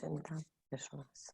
80 personas.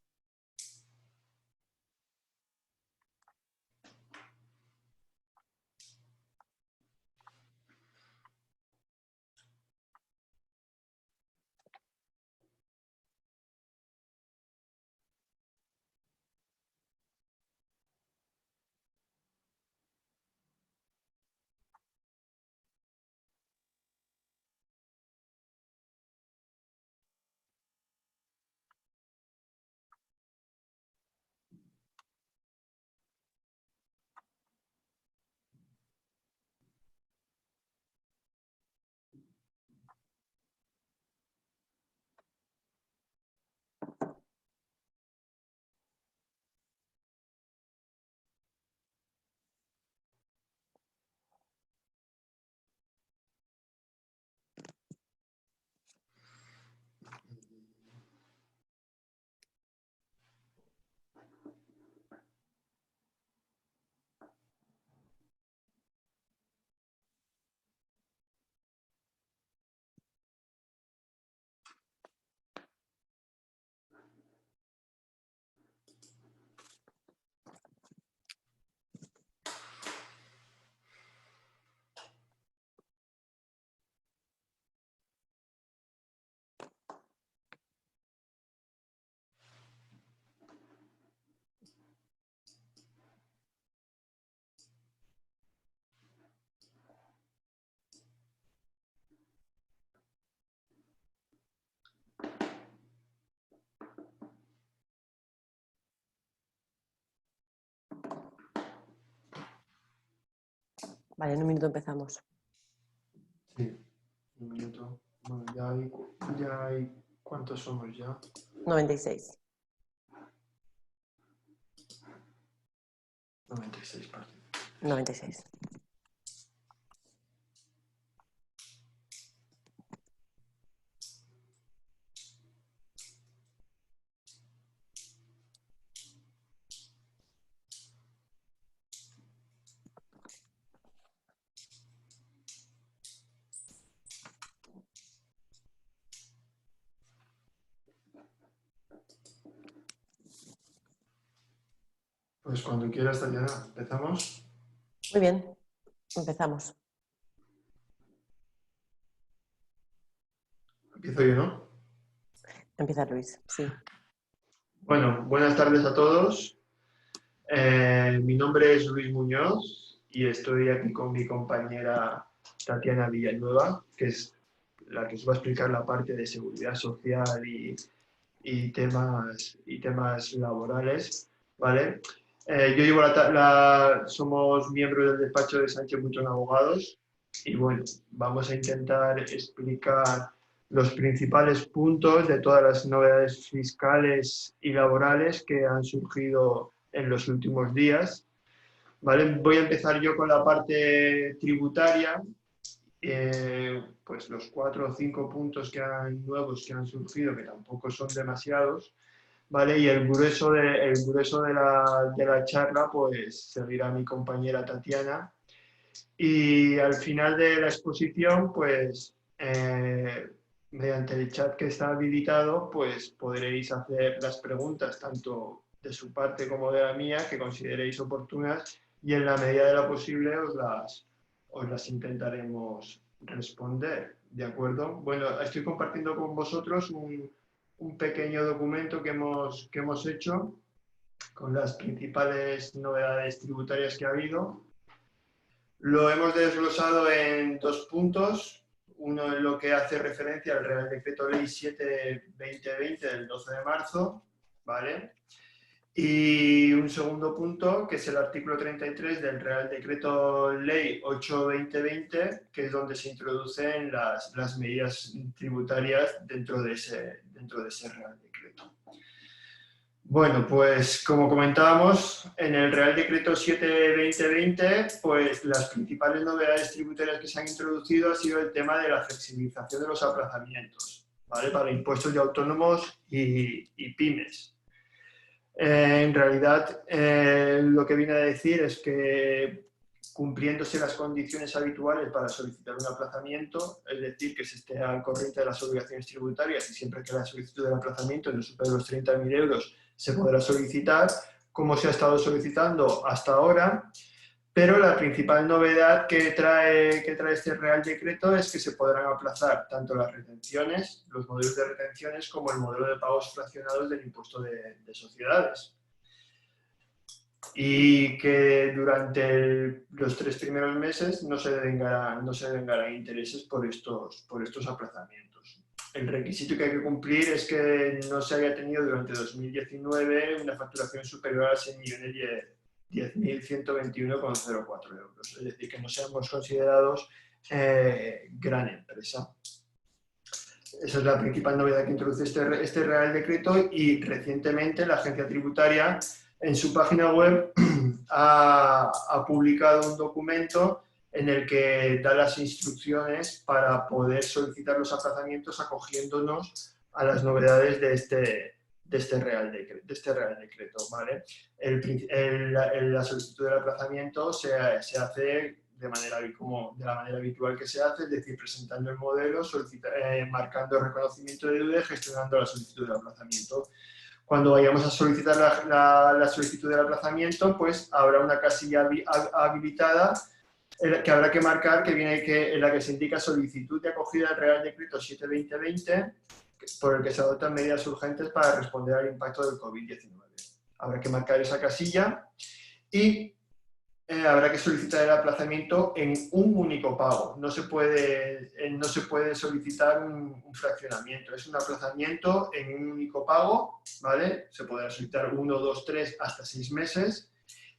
Vale, en un minuto empezamos. Sí, un minuto. Bueno, ya hay ¿cuántos somos ya? 96. 96 partidos. 96. Pues cuando quieras, Tatiana, empezamos. Muy bien, empezamos. Empiezo yo, ¿no? Empieza Luis, sí. Bueno, buenas tardes a todos. Mi nombre es Luis Muñoz y estoy aquí con mi compañera Tatiana Villanueva, que es la que os va a explicar la parte de seguridad social y temas laborales, ¿vale? Yo llevo somos miembros del despacho de Sánchez Butrón Abogados y bueno, vamos a intentar explicar los principales puntos de todas las novedades fiscales y laborales que han surgido en los últimos días, ¿vale? Voy a empezar yo con la parte tributaria. Pues los 4 o 5 puntos nuevos que han surgido, que tampoco son demasiados, ¿vale? Y el grueso de la charla, pues seguirá mi compañera Tatiana. Y al final de la exposición, pues mediante el chat que está habilitado, pues podréis hacer las preguntas tanto de su parte como de la mía que consideréis oportunas y en la medida de lo posible os las intentaremos responder, ¿de acuerdo? Bueno, estoy compartiendo con vosotros un pequeño documento que hemos hecho con las principales novedades tributarias que ha habido. Lo hemos desglosado en 2 puntos. Uno es lo que hace referencia al Real Decreto Ley 7/2020 del 12 de marzo, ¿vale? Y un segundo punto, que es el artículo 33 del Real Decreto Ley 8/2020, que es donde se introducen las medidas tributarias dentro de ese Real Decreto. Bueno, pues como comentábamos, en el Real Decreto 7/2020, pues las principales novedades tributarias que se han introducido ha sido el tema de la flexibilización de los aplazamientos, ¿vale? Para impuestos de autónomos y pymes. En realidad, lo que viene a decir es que cumpliéndose las condiciones habituales para solicitar un aplazamiento, es decir, que se esté al corriente de las obligaciones tributarias y siempre que la solicitud de aplazamiento no supere los 30.000 euros se podrá solicitar, como se ha estado solicitando hasta ahora. Pero la principal novedad que trae este Real Decreto es que se podrán aplazar tanto las retenciones, los modelos de retenciones, como el modelo de pagos fraccionados del impuesto de sociedades. Y que durante los 3 primeros meses no se devengarán intereses por estos aplazamientos. El requisito que hay que cumplir es que no se haya tenido durante 2019 una facturación superior a 6.010.121,04 euros. Es decir, que no seamos considerados gran empresa. Esa es la principal novedad que introduce este Real Decreto, y recientemente la Agencia Tributaria en su página web ha publicado un documento en el que da las instrucciones para poder solicitar los aplazamientos acogiéndonos a las novedades de este Real Decreto. ¿Vale? La solicitud del aplazamiento se hace de la manera habitual que se hace, es decir, presentando el modelo, marcando el reconocimiento de deuda y gestionando la solicitud del aplazamiento. Cuando vayamos a solicitar la solicitud del aplazamiento, pues habrá una casilla habilitada que habrá que marcar, en la que se indica solicitud de acogida al Real Decreto 7/2020, por el que se adoptan medidas urgentes para responder al impacto del COVID-19. Habrá que marcar esa casilla y habrá que solicitar el aplazamiento en un único pago. No se puede solicitar un fraccionamiento. Es un aplazamiento en un único pago, ¿vale? Se podrá solicitar 1, 2, 3, hasta 6 meses.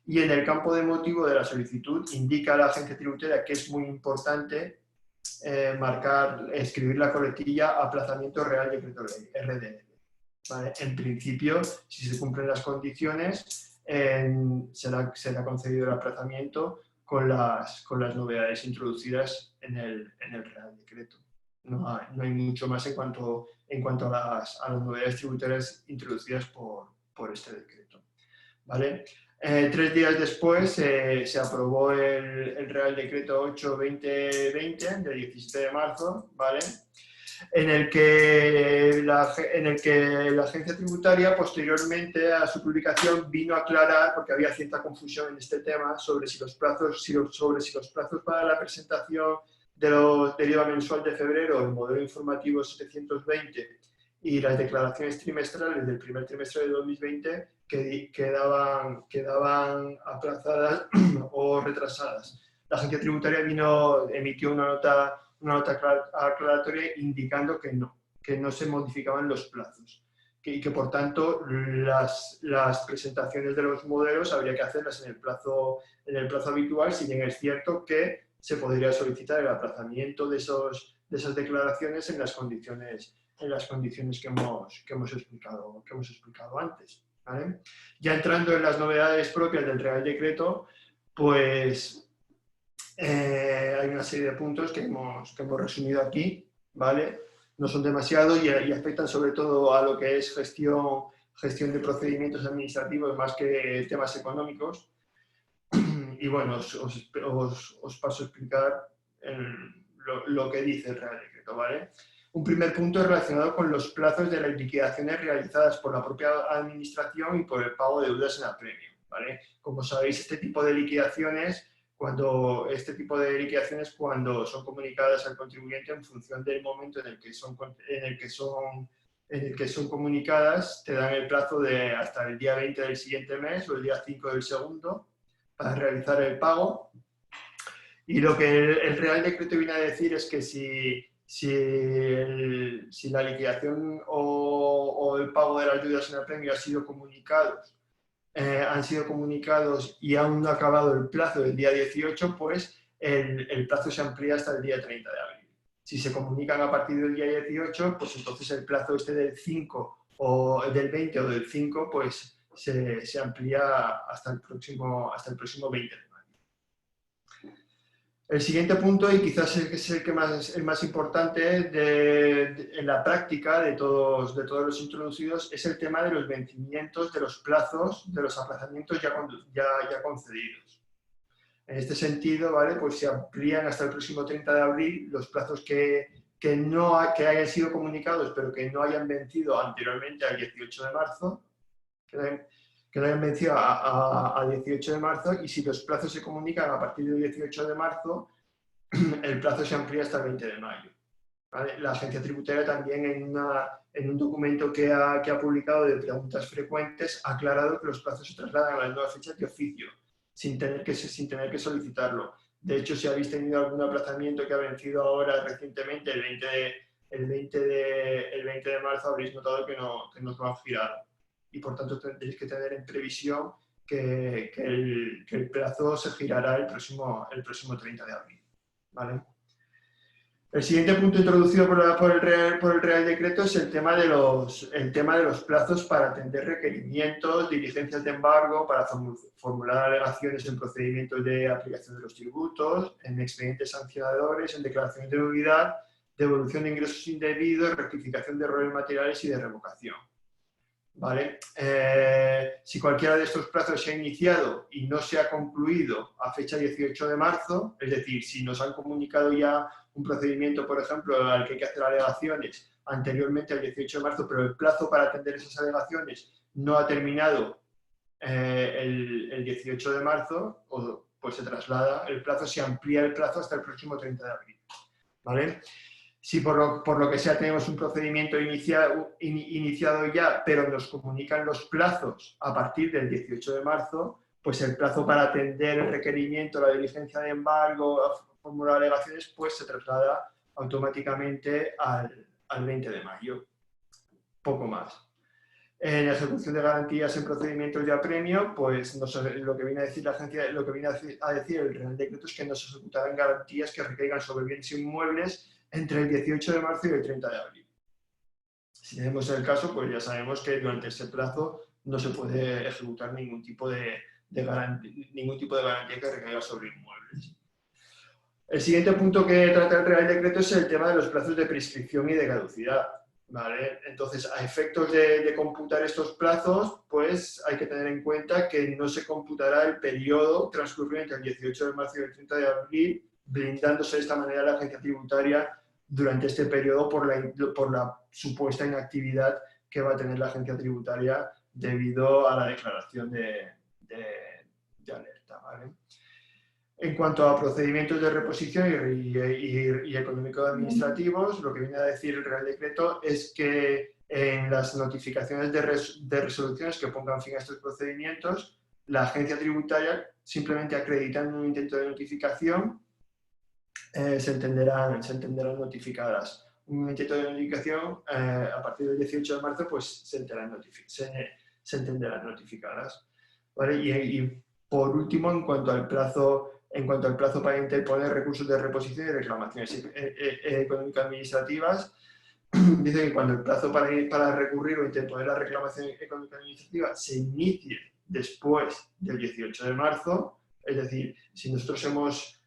Y en el campo de motivo de la solicitud indica a la agencia tributaria que es muy importante escribir la coletilla aplazamiento Real Decreto Ley, RDL. ¿Vale? En principio, si se cumplen las condiciones, será concedido el aplazamiento con las novedades introducidas en el Real Decreto. No hay mucho más en cuanto a las novedades tributarias introducidas por este decreto. ¿Vale? 3 días después se aprobó el Real Decreto 8/2020 del 17 de marzo, ¿vale? En el que la agencia tributaria, posteriormente a su publicación, vino a aclarar, porque había cierta confusión en este tema, sobre si los plazos para la presentación del IVA mensual de febrero, el modelo informativo 720 y las declaraciones trimestrales del primer trimestre de 2020 quedaban aplazadas o retrasadas. La agencia tributaria emitió una nota aclaratoria indicando que no se modificaban los plazos y que por tanto las presentaciones de los modelos habría que hacerlas en el plazo habitual, si bien es cierto que se podría solicitar el aplazamiento de esas declaraciones en las condiciones que hemos explicado antes. ¿Vale? Ya entrando en las novedades propias del Real Decreto, pues hay una serie de puntos que hemos resumido aquí, ¿vale? No son demasiados y afectan sobre todo a lo que es gestión de procedimientos administrativos más que temas económicos. Y bueno, os paso a explicar lo que dice el Real Decreto, ¿vale? Un primer punto es relacionado con los plazos de las liquidaciones realizadas por la propia administración y por el pago de deudas en apremio, ¿vale? Como sabéis, este tipo de liquidaciones cuando son comunicadas al contribuyente en función del momento en el que son comunicadas, te dan el plazo de hasta el día 20 del siguiente mes o el día 5 del segundo para realizar el pago. Y lo que el Real Decreto viene a decir es que si la liquidación o el pago de las deudas en apremio han sido comunicados y aún no ha acabado el plazo del día 18, pues el plazo se amplía hasta el día 30 de abril. Si se comunican a partir del día 18, pues entonces el plazo del 5 o del 20 o del 5, pues se amplía hasta el próximo 20 de mayo. El siguiente punto, y quizás es el más importante en la práctica de todos los introducidos, es el tema de los vencimientos de los plazos de los aplazamientos ya concedidos. En este sentido, ¿vale? Pues se amplían hasta el próximo 30 de abril los plazos que hayan sido comunicados, pero que no hayan vencido anteriormente al 18 de marzo, que no hayan vencido a 18 de marzo, y si los plazos se comunican a partir del 18 de marzo, el plazo se amplía hasta el 20 de mayo. ¿Vale? La agencia tributaria también en un documento que ha publicado de preguntas frecuentes ha aclarado que los plazos se trasladan a las nuevas fechas de oficio, sin tener que solicitarlo. De hecho, si habéis tenido algún aplazamiento que ha vencido ahora recientemente, el 20 de marzo, habréis notado que no va a girar. Y por tanto tenéis que tener en previsión que el plazo se girará el próximo 30 de abril. ¿Vale? El siguiente punto introducido por el Real Decreto es el tema de los plazos para atender requerimientos, diligencias de embargo, para formular alegaciones en procedimientos de aplicación de los tributos, en expedientes sancionadores, en declaraciones de nulidad, devolución de ingresos indebidos, rectificación de errores materiales y de revocación. ¿Vale? Si cualquiera de estos plazos se ha iniciado y no se ha concluido a fecha 18 de marzo, es decir, si nos han comunicado ya un procedimiento, por ejemplo, al que hay que hacer alegaciones anteriormente al 18 de marzo, pero el plazo para atender esas alegaciones no ha terminado el 18 de marzo, pues se traslada el plazo, se amplía el plazo hasta el próximo 30 de abril. ¿Vale? Si por lo que sea tenemos un procedimiento iniciado ya, pero nos comunican los plazos a partir del 18 de marzo, pues el plazo para atender el requerimiento, la diligencia de embargo, formular alegaciones, pues se traslada automáticamente al 20 de mayo. Poco más. En ejecución de garantías en procedimientos de apremio, pues lo que viene a decir la agencia, lo que viene a decir el Real Decreto es que no se ejecutarán garantías que recaigan sobre bienes inmuebles entre el 18 de marzo y el 30 de abril. Si tenemos el caso, pues ya sabemos que durante ese plazo no se puede ejecutar ningún tipo de garantía que recaiga sobre inmuebles. El siguiente punto que trata el Real Decreto es el tema de los plazos de prescripción y de caducidad. ¿Vale? Entonces, a efectos de computar estos plazos, pues hay que tener en cuenta que no se computará el periodo transcurrido entre el 18 de marzo y el 30 de abril, blindándose de esta manera la agencia tributaria durante este periodo por la supuesta inactividad que va a tener la agencia tributaria debido a la declaración de alerta. ¿Vale? En cuanto a procedimientos de reposición y económico-administrativos, lo que viene a decir el Real Decreto es que en las notificaciones de resoluciones que pongan fin a estos procedimientos, la agencia tributaria, simplemente acreditando un intento de notificación, se entenderán notificadas. Un intento de notificación, a partir del 18 de marzo, pues se entenderán notificadas. ¿Vale? Y por último, en cuanto al plazo para interponer recursos de reposición y reclamaciones económico-administrativas, dice que cuando el plazo para recurrir o interponer la reclamación económico-administrativa se inicie después del 18 de marzo, es decir, si nosotros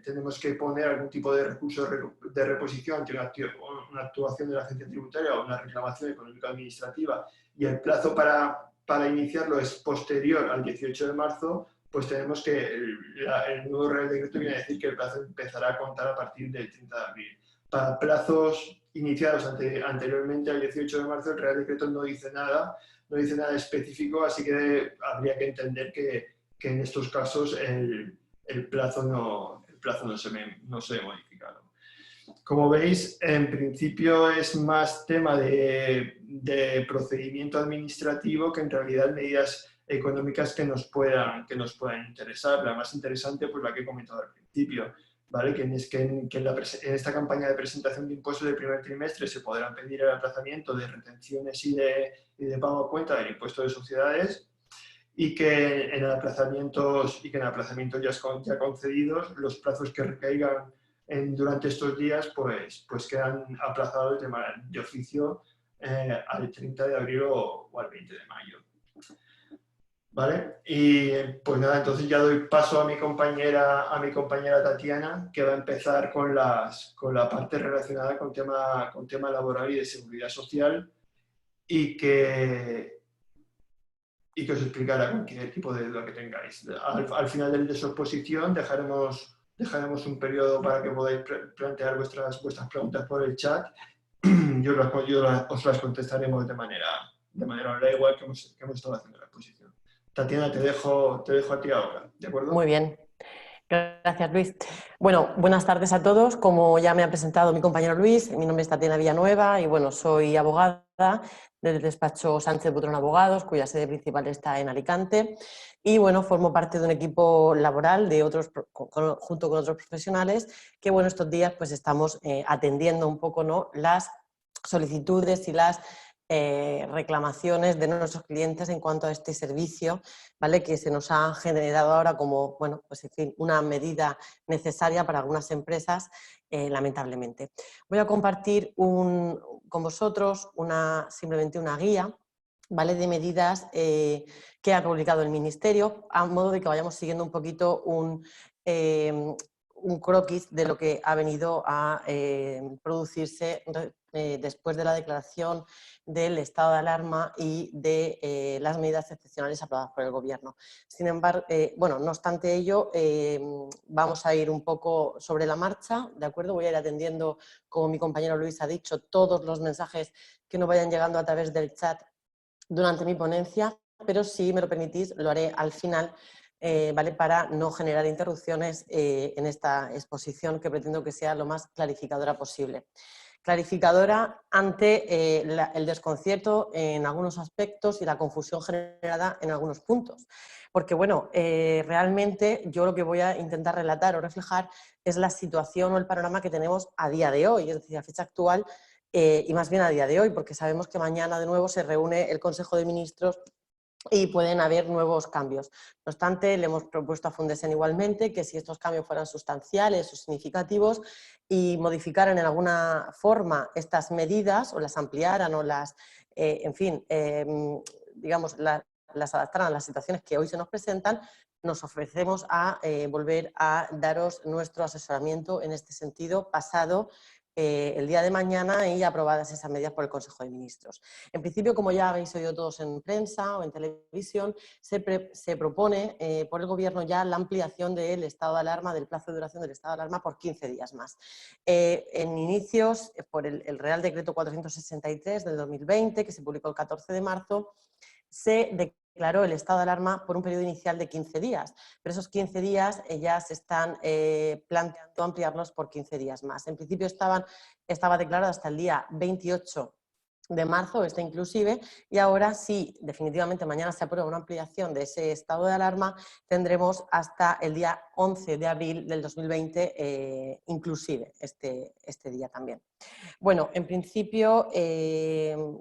tenemos que poner algún tipo de recurso de reposición ante una actuación de la agencia tributaria o una reclamación económico-administrativa y el plazo para iniciarlo es posterior al 18 de marzo, pues tenemos que el nuevo Real Decreto viene a decir que el plazo empezará a contar a partir del 30 de abril. Para plazos iniciados anteriormente al 18 de marzo, el Real Decreto no dice nada específico, así que habría que entender que en estos casos el plazo no se ve modificado. Como veis, en principio es más tema de procedimiento administrativo que en realidad medidas económicas que nos puedan interesar. La más interesante, pues la que he comentado al principio, ¿vale? Que en esta campaña de presentación de impuestos del primer trimestre se podrán pedir el aplazamiento de retenciones y de pago a cuenta del impuesto de sociedades, y que en aplazamientos ya concedidos, los plazos que recaigan durante estos días pues quedan aplazados de oficio al 30 de abril o al 20 de mayo. ¿Vale? Y pues nada, entonces ya doy paso a mi compañera Tatiana, que va a empezar con la parte relacionada con tema laboral y de seguridad social, y que y que os explicará cualquier tipo de duda que tengáis. Al final de su exposición dejaremos un periodo para que podáis plantear vuestras preguntas por el chat. Os las contestaremos de manera online, igual que hemos estado haciendo la exposición. Tatiana, te dejo a ti ahora, ¿de acuerdo? Muy bien. Gracias, Luis. Bueno, buenas tardes a todos. Como ya me ha presentado mi compañero Luis, mi nombre es Tatiana Villanueva y bueno, soy abogada del despacho Sánchez Butrón Abogados, cuya sede principal está en Alicante. Y bueno, formo parte de un equipo laboral de otros, junto con otros profesionales que bueno, estos días pues estamos atendiendo un poco, ¿no?, las solicitudes y las reclamaciones de nuestros clientes en cuanto a este servicio, ¿vale?, que se nos ha generado ahora como, bueno, pues en fin, una medida necesaria para algunas empresas, lamentablemente. Voy a compartir con vosotros simplemente una guía, ¿vale?, de medidas que ha publicado el Ministerio, a modo de que vayamos siguiendo un poquito un croquis de lo que ha venido a producirse después de la declaración del estado de alarma y de las medidas excepcionales aprobadas por el Gobierno. Sin embargo, bueno, no obstante ello, vamos a ir un poco sobre la marcha, ¿de acuerdo? Voy a ir atendiendo, como mi compañero Luis ha dicho, todos los mensajes que nos vayan llegando a través del chat durante mi ponencia, pero si me lo permitís, lo haré al final, ¿vale?, para no generar interrupciones en esta exposición, que pretendo que sea lo más clarificadora posible. Clarificadora ante el desconcierto en algunos aspectos y la confusión generada en algunos puntos. Porque, bueno, realmente yo lo que voy a intentar relatar o reflejar es la situación o el panorama que tenemos a día de hoy, es decir, a fecha actual, y más bien a día de hoy, porque sabemos que mañana de nuevo se reúne el Consejo de Ministros y pueden haber nuevos cambios. No obstante, le hemos propuesto a Fundesen igualmente que si estos cambios fueran sustanciales o significativos y modificaran en alguna forma estas medidas o las ampliaran o las, en fin, digamos, las adaptaran a las situaciones que hoy se nos presentan, nos ofrecemos a volver a daros nuestro asesoramiento en este sentido pasado el día de mañana y aprobadas esas medidas por el Consejo de Ministros. En principio, como ya habéis oído todos en prensa o en televisión, se propone por el Gobierno ya la ampliación del estado de alarma, del plazo de duración del estado de alarma por 15 días más. En inicios, por el Real Decreto 463 del 2020, que se publicó el 14 de marzo, se declaró el estado de alarma por un periodo inicial de 15 días, pero esos 15 días ya se están planteando ampliarlos por 15 días más. En principio estaba declarado hasta el día 28 de marzo, este inclusive, y ahora sí, definitivamente mañana se aprueba una ampliación de ese estado de alarma, tendremos hasta el día 11 de abril del 2020 inclusive este día también. Bueno, en principio,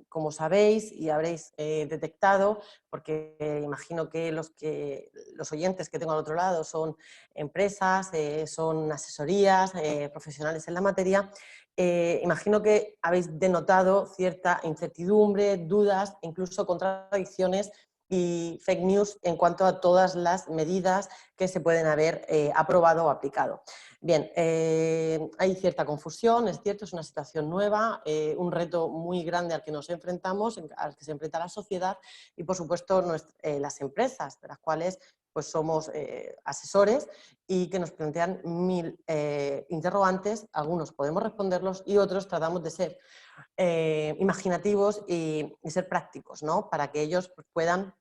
como sabéis y habréis detectado, porque imagino que los oyentes que tengo al otro lado son empresas, son asesorías, profesionales en la materia, imagino que habéis denotado cierta incertidumbre, dudas, incluso contradicciones y fake news en cuanto a todas las medidas que se pueden haber aprobado o aplicado. Bien, hay cierta confusión, es cierto, es una situación nueva, un reto muy grande al que nos enfrentamos, al que se enfrenta la sociedad y, por supuesto, las empresas, de las cuales pues, somos asesores y que nos plantean 1000 interrogantes, algunos podemos responderlos y otros tratamos de ser imaginativos y ser prácticos, ¿no?, para que ellos pues, puedan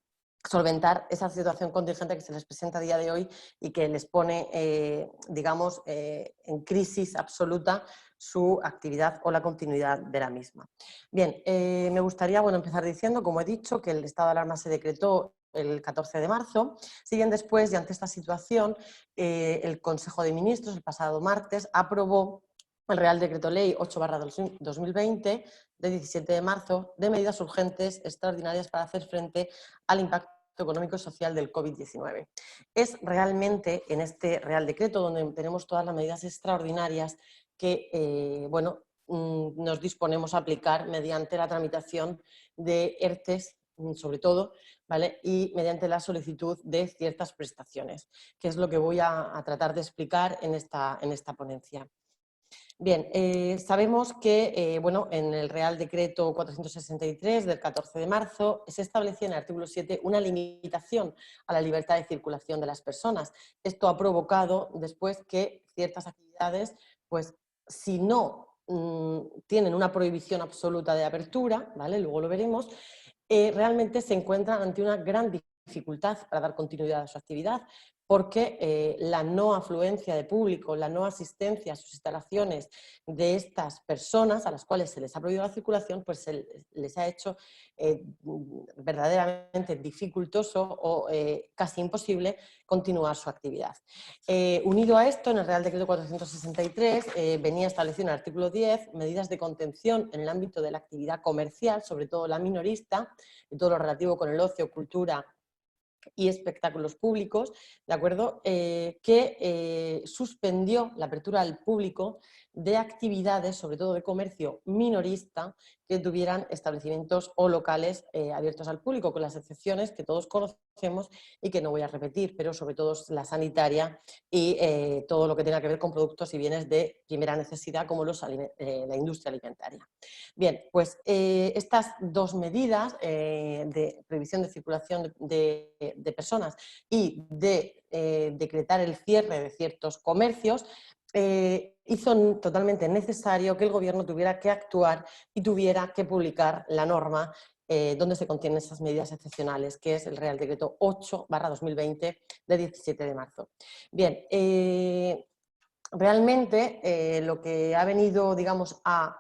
solventar esa situación contingente que se les presenta a día de hoy y que les pone, digamos, en crisis absoluta su actividad o la continuidad de la misma. Bien, me gustaría empezar diciendo, como he dicho, que el estado de alarma se decretó el 14 de marzo. Siguen después, y ante esta situación, el Consejo de Ministros, el pasado martes, aprobó el Real Decreto Ley 8/2020, de 17 de marzo, de medidas urgentes extraordinarias para hacer frente al impacto económico y social del COVID-19. Es realmente en este Real Decreto donde tenemos todas las medidas extraordinarias que nos disponemos a aplicar mediante la tramitación de ERTEs, sobre todo, ¿vale?, y mediante la solicitud de ciertas prestaciones, que es lo que voy a tratar de explicar en esta ponencia. Bien, sabemos que bueno, en el Real Decreto 463 del 14 de marzo se establecía en el artículo 7 una limitación a la libertad de circulación de las personas. Esto ha provocado después que ciertas actividades, pues si no tienen una prohibición absoluta de apertura, ¿vale? Luego lo veremos, realmente se encuentran ante una gran dificultad para dar continuidad a su actividad, porque la no afluencia de público, la no asistencia a sus instalaciones de estas personas a las cuales se les ha prohibido la circulación, pues se les ha hecho verdaderamente dificultoso o casi imposible continuar su actividad. Unido a esto, en el Real Decreto 463 venía establecido en el artículo 10 medidas de contención en el ámbito de la actividad comercial, sobre todo la minorista, y todo lo relativo con el ocio, cultura y espectáculos públicos, ¿de acuerdo? Que suspendió la apertura al público de actividades, sobre todo de comercio minorista, que tuvieran establecimientos o locales abiertos al público, con las excepciones que todos conocemos y que no voy a repetir, pero sobre todo la sanitaria y todo lo que tenga que ver con productos y bienes de primera necesidad, como la industria alimentaria. Bien, pues estas dos medidas de prohibición de circulación de personas y de decretar el cierre de ciertos comercios hizo totalmente necesario que el Gobierno tuviera que actuar y tuviera que publicar la norma donde se contienen esas medidas excepcionales, que es el Real Decreto 8/2020 de 17 de marzo. Bien, realmente lo que ha venido, digamos, a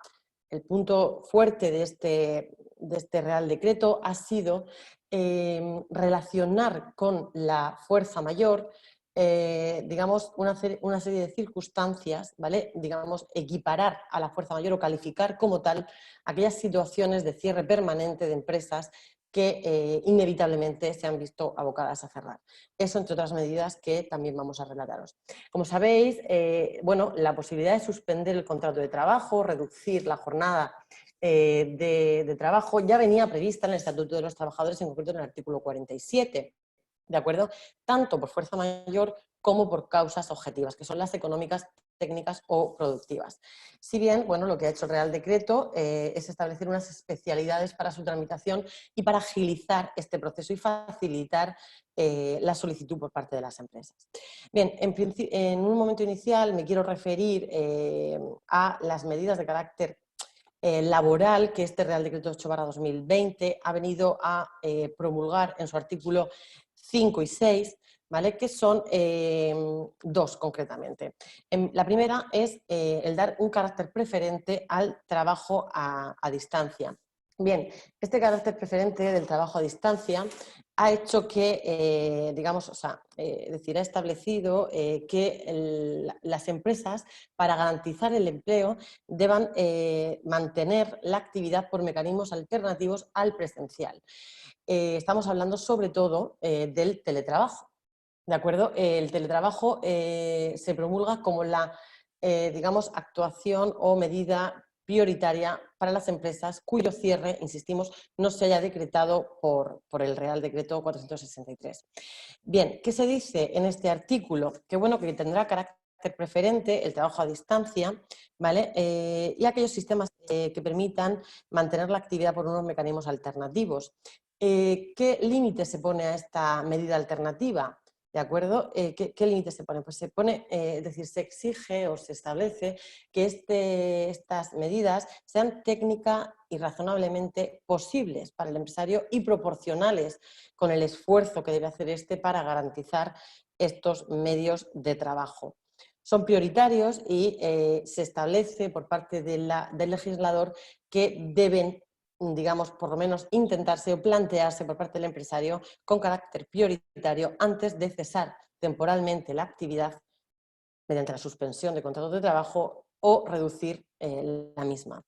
el punto fuerte de este Real Decreto ha sido relacionar con la fuerza mayor, digamos, una serie de circunstancias, ¿vale? Digamos, equiparar a la fuerza mayor o calificar como tal aquellas situaciones de cierre permanente de empresas que inevitablemente se han visto abocadas a cerrar. Eso, entre otras medidas que también vamos a relataros. Como sabéis, bueno, la posibilidad de suspender el contrato de trabajo, reducir la jornada de trabajo, ya venía prevista en el Estatuto de los Trabajadores, en concreto en el artículo 47, ¿de acuerdo? Tanto por fuerza mayor como por causas objetivas, que son las económicas, técnicas o productivas. Si bien, bueno, lo que ha hecho el Real Decreto es establecer unas especialidades para su tramitación y para agilizar este proceso y facilitar la solicitud por parte de las empresas. Bien, en un momento inicial me quiero referir a las medidas de carácter laboral que este Real Decreto 8/2020 ha venido a promulgar en su artículo 5 y 6, ¿vale? Que son dos concretamente. La primera es el dar un carácter preferente al trabajo a distancia. Bien, este carácter preferente del trabajo a distancia ha hecho que, digamos, o sea, es decir, ha establecido que las empresas, para garantizar el empleo, deban mantener la actividad por mecanismos alternativos al presencial. Estamos hablando sobre todo del teletrabajo, ¿de acuerdo? El teletrabajo se promulga como la, digamos, actuación o medida prioritaria para las empresas cuyo cierre, insistimos, no se haya decretado por el Real Decreto 463. Bien, ¿qué se dice en este artículo? Que bueno, que tendrá carácter preferente el trabajo a distancia, ¿vale? Y aquellos sistemas que permitan mantener la actividad por unos mecanismos alternativos. ¿Qué límite se pone a esta medida alternativa? ¿De acuerdo? ¿Qué límite se pone? Pues se pone, es decir, se exige o se establece que estas medidas sean técnica y razonablemente posibles para el empresario y proporcionales con el esfuerzo que debe hacer este para garantizar estos medios de trabajo. Son prioritarios y se establece por parte del legislador que deben, digamos, por lo menos intentarse o plantearse por parte del empresario con carácter prioritario antes de cesar temporalmente la actividad mediante la suspensión de contratos de trabajo o reducir la misma.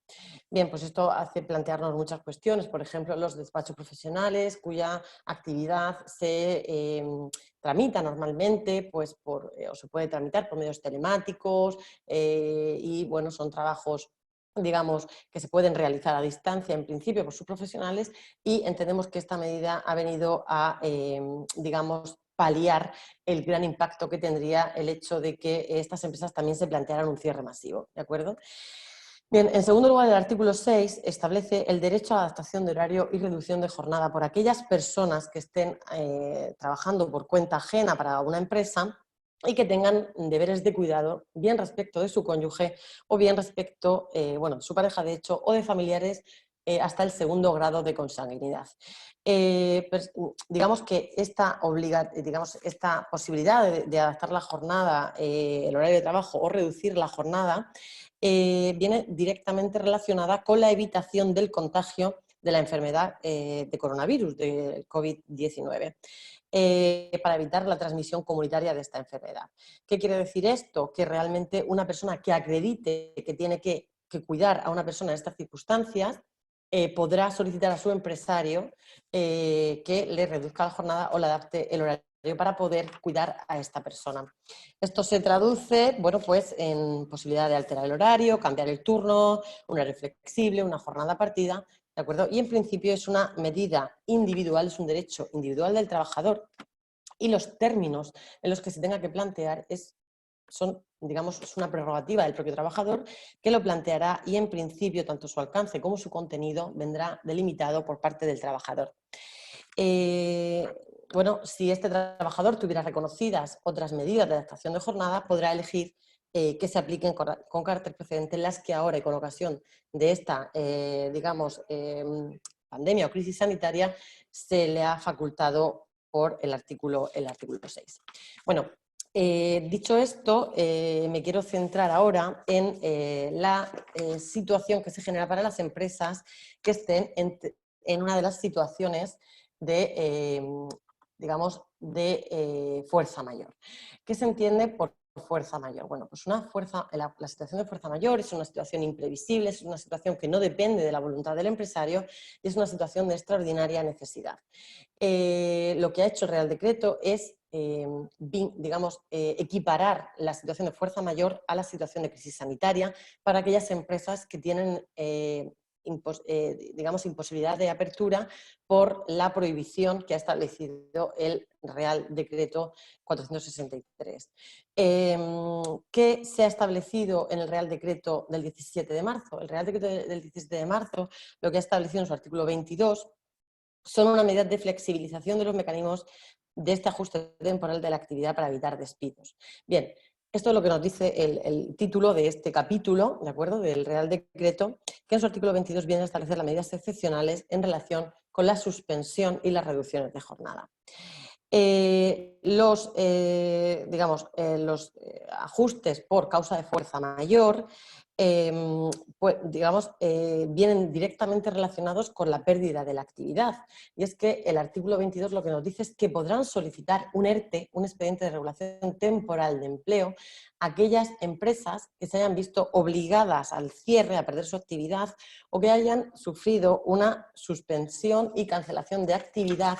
Bien, pues esto hace plantearnos muchas cuestiones, por ejemplo, los despachos profesionales cuya actividad se tramita normalmente, pues o se puede tramitar por medios telemáticos y bueno, son trabajos, digamos, que se pueden realizar a distancia en principio por sus profesionales y entendemos que esta medida ha venido a, digamos, paliar el gran impacto que tendría el hecho de que estas empresas también se plantearan un cierre masivo, ¿de acuerdo? Bien, en segundo lugar, el artículo 6 establece el derecho a adaptación de horario y reducción de jornada por aquellas personas que estén trabajando por cuenta ajena para una empresa y que tengan deberes de cuidado, bien respecto de su cónyuge o bien respecto de su pareja de hecho o de familiares hasta el segundo grado de consanguinidad. Digamos que esta posibilidad de adaptar la jornada, el horario de trabajo o reducir la jornada, viene directamente relacionada con la evitación del contagio de la enfermedad de coronavirus, de COVID-19. Para evitar la transmisión comunitaria de esta enfermedad. ¿Qué quiere decir esto? Que realmente una persona que acredite que tiene que cuidar a una persona en estas circunstancias podrá solicitar a su empresario que le reduzca la jornada o le adapte el horario para poder cuidar a esta persona. Esto se traduce, pues, en posibilidad de alterar el horario, cambiar el turno, un horario flexible, una jornada partida, ¿de acuerdo? Y en principio es una medida individual, es un derecho individual del trabajador y los términos en los que se tenga que plantear son una prerrogativa del propio trabajador que lo planteará y en principio tanto su alcance como su contenido vendrá delimitado por parte del trabajador. Si este trabajador tuviera reconocidas otras medidas de adaptación de jornada, podrá elegir que se apliquen con carácter precedente las que ahora y con ocasión de esta, pandemia o crisis sanitaria se le ha facultado por el artículo 6. Bueno, dicho esto, me quiero centrar ahora en la situación que se genera para las empresas que estén en una de las situaciones de fuerza mayor. ¿Qué se entiende por fuerza mayor? Bueno, pues la situación de fuerza mayor es una situación imprevisible, es una situación que no depende de la voluntad del empresario y es una situación de extraordinaria necesidad. Lo que ha hecho el Real Decreto es equiparar la situación de fuerza mayor a la situación de crisis sanitaria para aquellas empresas que tienen imposibilidad de apertura por la prohibición que ha establecido el Real Decreto 463. ¿Qué se ha establecido en el Real Decreto del 17 de marzo? El Real Decreto del 17 de marzo lo que ha establecido en su artículo 22 son una medida de flexibilización de los mecanismos de este ajuste temporal de la actividad para evitar despidos. Bien, esto es lo que nos dice el título de este capítulo, ¿de acuerdo?, del Real Decreto, que en su artículo 22 viene a establecer las medidas excepcionales en relación con la suspensión y las reducciones de jornada. Los ajustes por causa de fuerza mayor vienen directamente relacionados con la pérdida de la actividad. Y es que el artículo 22 lo que nos dice es que podrán solicitar un ERTE, un expediente de regulación temporal de empleo, aquellas empresas que se hayan visto obligadas al cierre, a perder su actividad o que hayan sufrido una suspensión y cancelación de actividad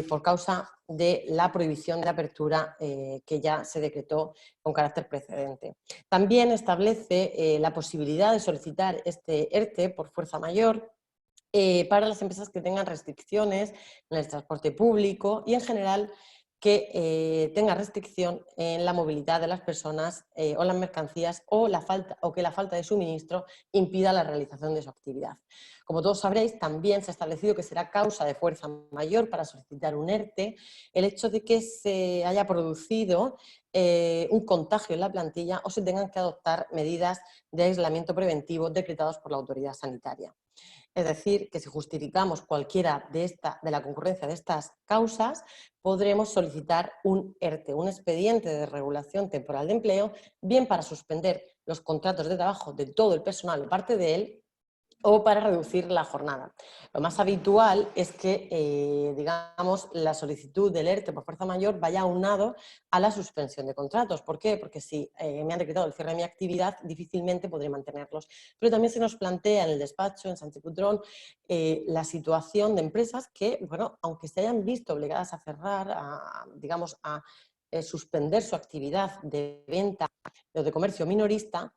por causa de la prohibición de apertura que ya se decretó con carácter precedente. También establece la posibilidad de solicitar este ERTE por fuerza mayor para las empresas que tengan restricciones en el transporte público y en general que tenga restricción en la movilidad de las personas o las mercancías o que la falta de suministro impida la realización de su actividad. Como todos sabréis, también se ha establecido que será causa de fuerza mayor para solicitar un ERTE el hecho de que se haya producido un contagio en la plantilla o se tengan que adoptar medidas de aislamiento preventivo decretados por la autoridad sanitaria. Es decir, que si justificamos cualquiera de la concurrencia de estas causas, podremos solicitar un ERTE, un expediente de regulación temporal de empleo, bien para suspender los contratos de trabajo de todo el personal o parte de él, o para reducir la jornada. Lo más habitual es que, la solicitud del ERTE por fuerza mayor vaya aunado a la suspensión de contratos. ¿Por qué? Porque si me han decretado el cierre de mi actividad, difícilmente podré mantenerlos. Pero también se nos plantea en el despacho, en Sánchez Putrón, la situación de empresas que, aunque se hayan visto obligadas a cerrar, a suspender su actividad de venta o de comercio minorista,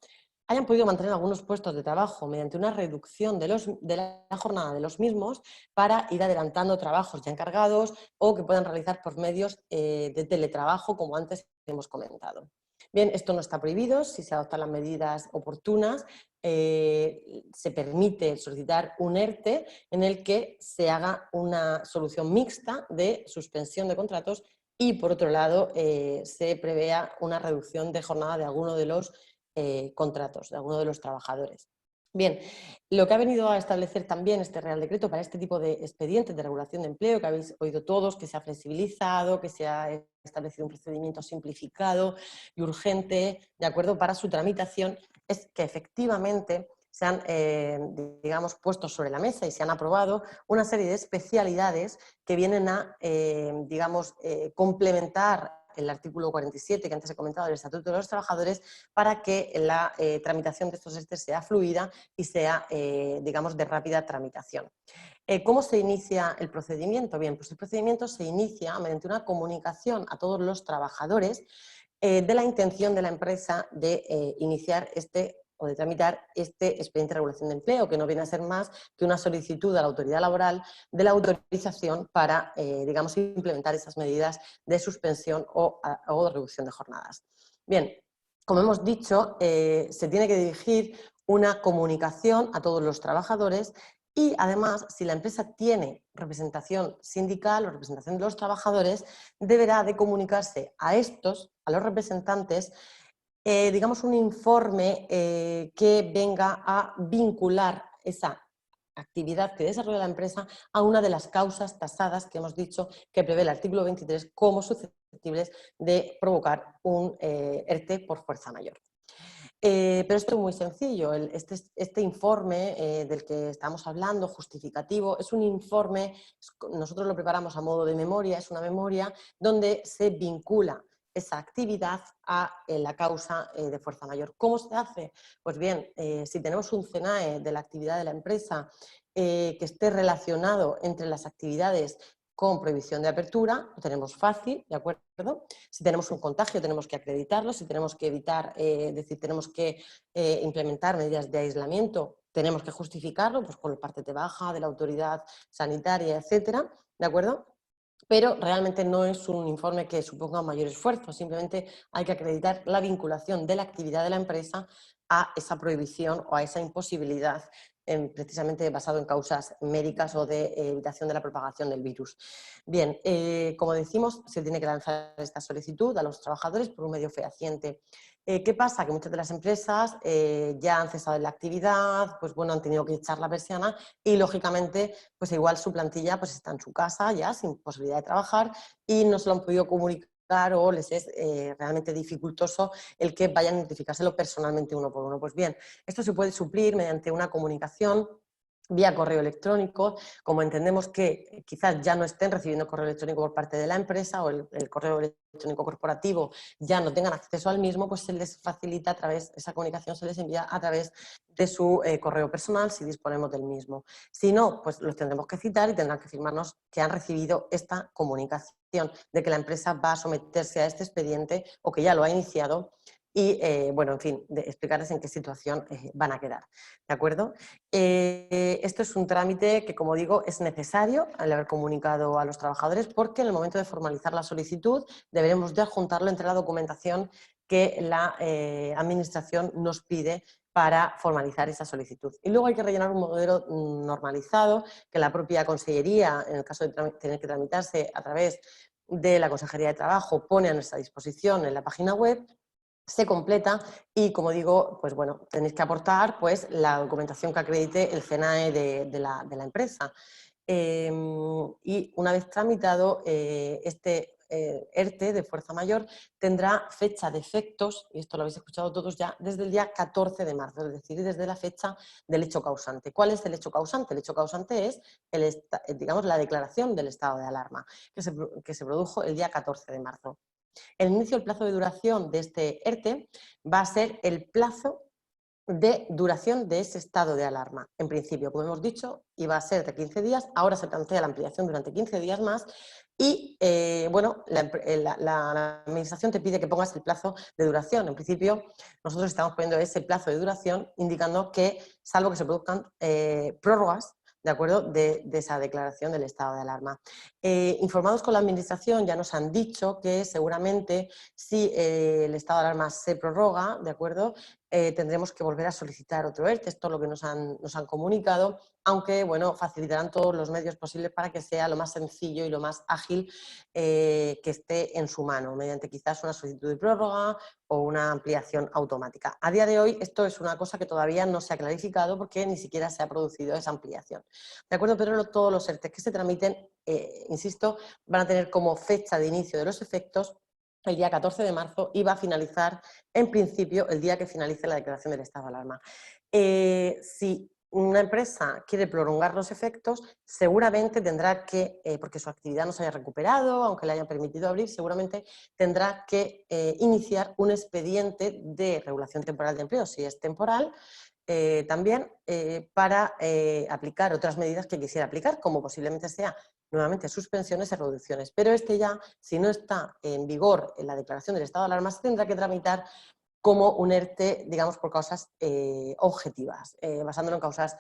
hayan podido mantener algunos puestos de trabajo mediante una reducción de la jornada de los mismos para ir adelantando trabajos ya encargados o que puedan realizar por medios de teletrabajo, como antes hemos comentado. Bien, esto no está prohibido, si se adoptan las medidas oportunas, se permite solicitar un ERTE en el que se haga una solución mixta de suspensión de contratos y, por otro lado, se prevea una reducción de jornada de alguno de los contratos de alguno de los trabajadores. Bien, lo que ha venido a establecer también este Real Decreto para este tipo de expedientes de regulación de empleo, que habéis oído todos, que se ha flexibilizado, que se ha establecido un procedimiento simplificado y urgente, ¿de acuerdo?, para su tramitación, es que efectivamente se han, digamos, puesto sobre la mesa y se han aprobado una serie de especialidades que vienen a, digamos, complementar el artículo 47 que antes he comentado del Estatuto de los Trabajadores para que la tramitación de estos ERTE sea fluida y sea, digamos, de rápida tramitación. ¿Cómo se inicia el procedimiento? Bien, pues el procedimiento se inicia mediante una comunicación a todos los trabajadores de la intención de la empresa de iniciar o de tramitar este expediente de regulación de empleo, que no viene a ser más que una solicitud a la autoridad laboral de la autorización para, digamos, implementar esas medidas de suspensión o de reducción de jornadas. Bien, como hemos dicho, se tiene que dirigir una comunicación a todos los trabajadores y, además, si la empresa tiene representación sindical o representación de los trabajadores, deberá de comunicarse a los representantes, digamos, un informe que venga a vincular esa actividad que desarrolla la empresa a una de las causas tasadas que hemos dicho que prevé el artículo 23 como susceptibles de provocar un ERTE por fuerza mayor. Pero esto es muy sencillo. Este informe del que estamos hablando, justificativo, es un informe, nosotros lo preparamos a modo de memoria, es una memoria donde se vincula esa actividad a la causa de fuerza mayor. ¿Cómo se hace? Pues bien, si tenemos un CENAE de la actividad de la empresa que esté relacionado entre las actividades con prohibición de apertura, lo tenemos fácil, ¿de acuerdo? Si tenemos un contagio tenemos que acreditarlo, si tenemos que evitar, es decir, tenemos que implementar medidas de aislamiento, tenemos que justificarlo, pues con la parte de baja de la autoridad sanitaria, etcétera, ¿de acuerdo? Pero realmente no es un informe que suponga un mayor esfuerzo, simplemente hay que acreditar la vinculación de la actividad de la empresa a esa prohibición o a esa imposibilidad, precisamente basado en causas médicas o de evitación de la propagación del virus. Bien, como decimos, se tiene que lanzar esta solicitud a los trabajadores por un medio fehaciente. ¿Qué pasa? Que muchas de las empresas ya han cesado en la actividad, pues bueno, han tenido que echar la persiana y, lógicamente, pues igual su plantilla pues está en su casa ya sin posibilidad de trabajar y no se lo han podido comunicar o les es realmente dificultoso el que vayan a notificárselo personalmente uno por uno. Pues bien, esto se puede suplir mediante una comunicación vía correo electrónico, como entendemos que quizás ya no estén recibiendo correo electrónico por parte de la empresa o el correo electrónico corporativo ya no tengan acceso al mismo, pues se les facilita esa comunicación se les envía a través de su correo personal si disponemos del mismo. Si no, pues los tendremos que citar y tendrán que firmarnos que han recibido esta comunicación de que la empresa va a someterse a este expediente o que ya lo ha iniciado y, bueno, en fin, de explicarles en qué situación van a quedar, ¿de acuerdo? Esto es un trámite que, como digo, es necesario al haber comunicado a los trabajadores porque en el momento de formalizar la solicitud deberemos de adjuntarlo entre la documentación que la Administración nos pide para formalizar esa solicitud. Y luego hay que rellenar un modelo normalizado que la propia Consellería, en el caso de tener que tramitarse a través de la Consejería de Trabajo, pone a nuestra disposición en la página web, se completa y, como digo, pues bueno, tenéis que aportar pues la documentación que acredite el CENAE de la empresa. Y una vez tramitado este ERTE de fuerza mayor tendrá fecha de efectos, y esto lo habéis escuchado todos ya, desde el día 14 de marzo, es decir, desde la fecha del hecho causante. ¿Cuál es el hecho causante? El hecho causante es, digamos, la declaración del estado de alarma, que se produjo el día 14 de marzo. El inicio del plazo de duración de este ERTE va a ser el plazo de duración de ese estado de alarma. En principio, como hemos dicho, iba a ser de 15 días, ahora se plantea la ampliación durante 15 días más y, bueno, la administración te pide que pongas el plazo de duración. En principio, nosotros estamos poniendo ese plazo de duración indicando que, salvo que se produzcan prórrogas, ¿de acuerdo?, de esa declaración del estado de alarma. Informados con la administración, ya nos han dicho que seguramente si el estado de alarma se prorroga, ¿de acuerdo?, tendremos que volver a solicitar otro ERTE, esto es lo que nos han comunicado, aunque bueno, facilitarán todos los medios posibles para que sea lo más sencillo y lo más ágil que esté en su mano, mediante quizás una solicitud de prórroga o una ampliación automática. A día de hoy esto es una cosa que todavía no se ha clarificado porque ni siquiera se ha producido esa ampliación. ¿De acuerdo? Pero todos los ERTE que se tramiten, insisto, van a tener como fecha de inicio de los efectos el día 14 de marzo y va a finalizar, en principio, el día que finalice la declaración del estado de alarma. Si una empresa quiere prolongar los efectos, seguramente tendrá que, porque su actividad no se haya recuperado, aunque le hayan permitido abrir, seguramente tendrá que iniciar un expediente de regulación temporal de empleo, si es temporal, también para aplicar otras medidas que quisiera aplicar, como posiblemente sea nuevamente suspensiones y reducciones. Pero ya, si no está en vigor en la declaración del estado de alarma, se tendrá que tramitar como un ERTE, digamos, por causas objetivas, basándolo en causas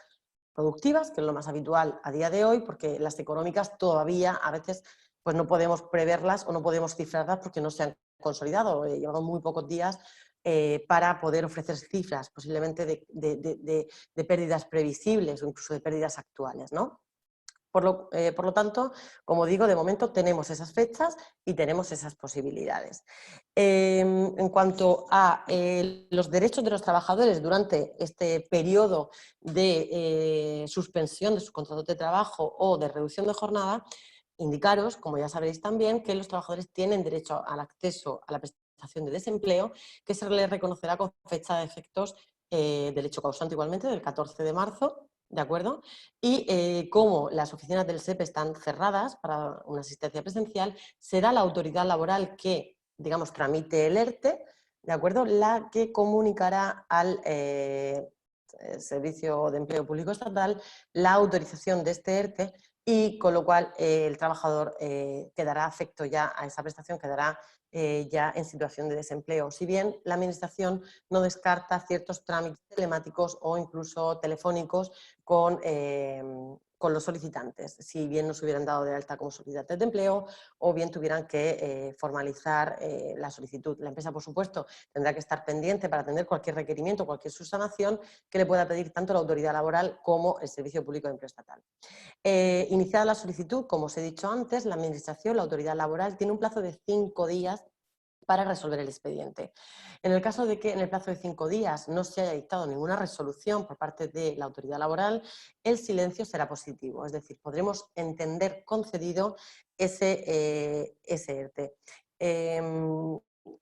productivas, que es lo más habitual a día de hoy, porque las económicas todavía a veces pues no podemos preverlas o no podemos cifrarlas porque no se han consolidado. Llevamos muy pocos días para poder ofrecer cifras posiblemente de pérdidas previsibles o incluso de pérdidas actuales, ¿no? Por lo tanto, como digo, de momento tenemos esas fechas y tenemos esas posibilidades. En cuanto a los derechos de los trabajadores durante este periodo de suspensión de su contrato de trabajo o de reducción de jornada, indicaros, como ya sabréis también, que los trabajadores tienen derecho al acceso a la prestación de desempleo, que se les reconocerá con fecha de efectos del hecho causante igualmente, del 14 de marzo, ¿de acuerdo? Y como las oficinas del SEPE están cerradas para una asistencia presencial, será la autoridad laboral que, digamos, tramite el ERTE, ¿de acuerdo?, la que comunicará al Servicio de Empleo Público Estatal la autorización de este ERTE y con lo cual el trabajador quedará afecto ya a esa prestación, quedará ya en situación de desempleo. Si bien la Administración no descarta ciertos trámites telemáticos o incluso telefónicos con los solicitantes, si bien no se hubieran dado de alta como solicitantes de empleo o bien tuvieran que formalizar la solicitud. La empresa, por supuesto, tendrá que estar pendiente para atender cualquier requerimiento, cualquier subsanación que le pueda pedir tanto la autoridad laboral como el Servicio Público de Empleo Estatal. Iniciada la solicitud, como os he dicho antes, la Administración, la autoridad laboral, tiene un plazo de 5 días para resolver el expediente. En el caso de que en el plazo de 5 días no se haya dictado ninguna resolución por parte de la autoridad laboral, el silencio será positivo, es decir, podremos entender concedido ese ERTE.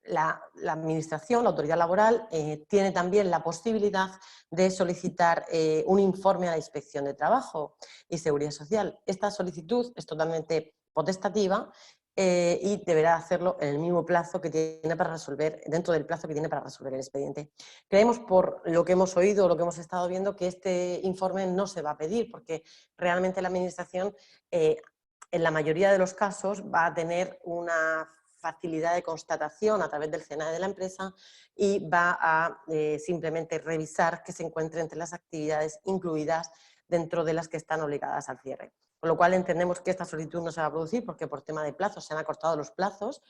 La Administración, la autoridad laboral, tiene también la posibilidad de solicitar un informe a la Inspección de Trabajo y Seguridad Social. Esta solicitud es totalmente potestativa y deberá hacerlo en el mismo plazo que tiene para resolver, dentro del plazo que tiene para resolver el expediente. Creemos, por lo que hemos oído, lo que hemos estado viendo, que este informe no se va a pedir, porque realmente la Administración, en la mayoría de los casos, va a tener una facilidad de constatación a través del CNAE de la empresa y va a simplemente revisar que se encuentre entre las actividades incluidas dentro de las que están obligadas al cierre. Con lo cual entendemos que esta solicitud no se va a producir porque por tema de plazos se han acortado los plazos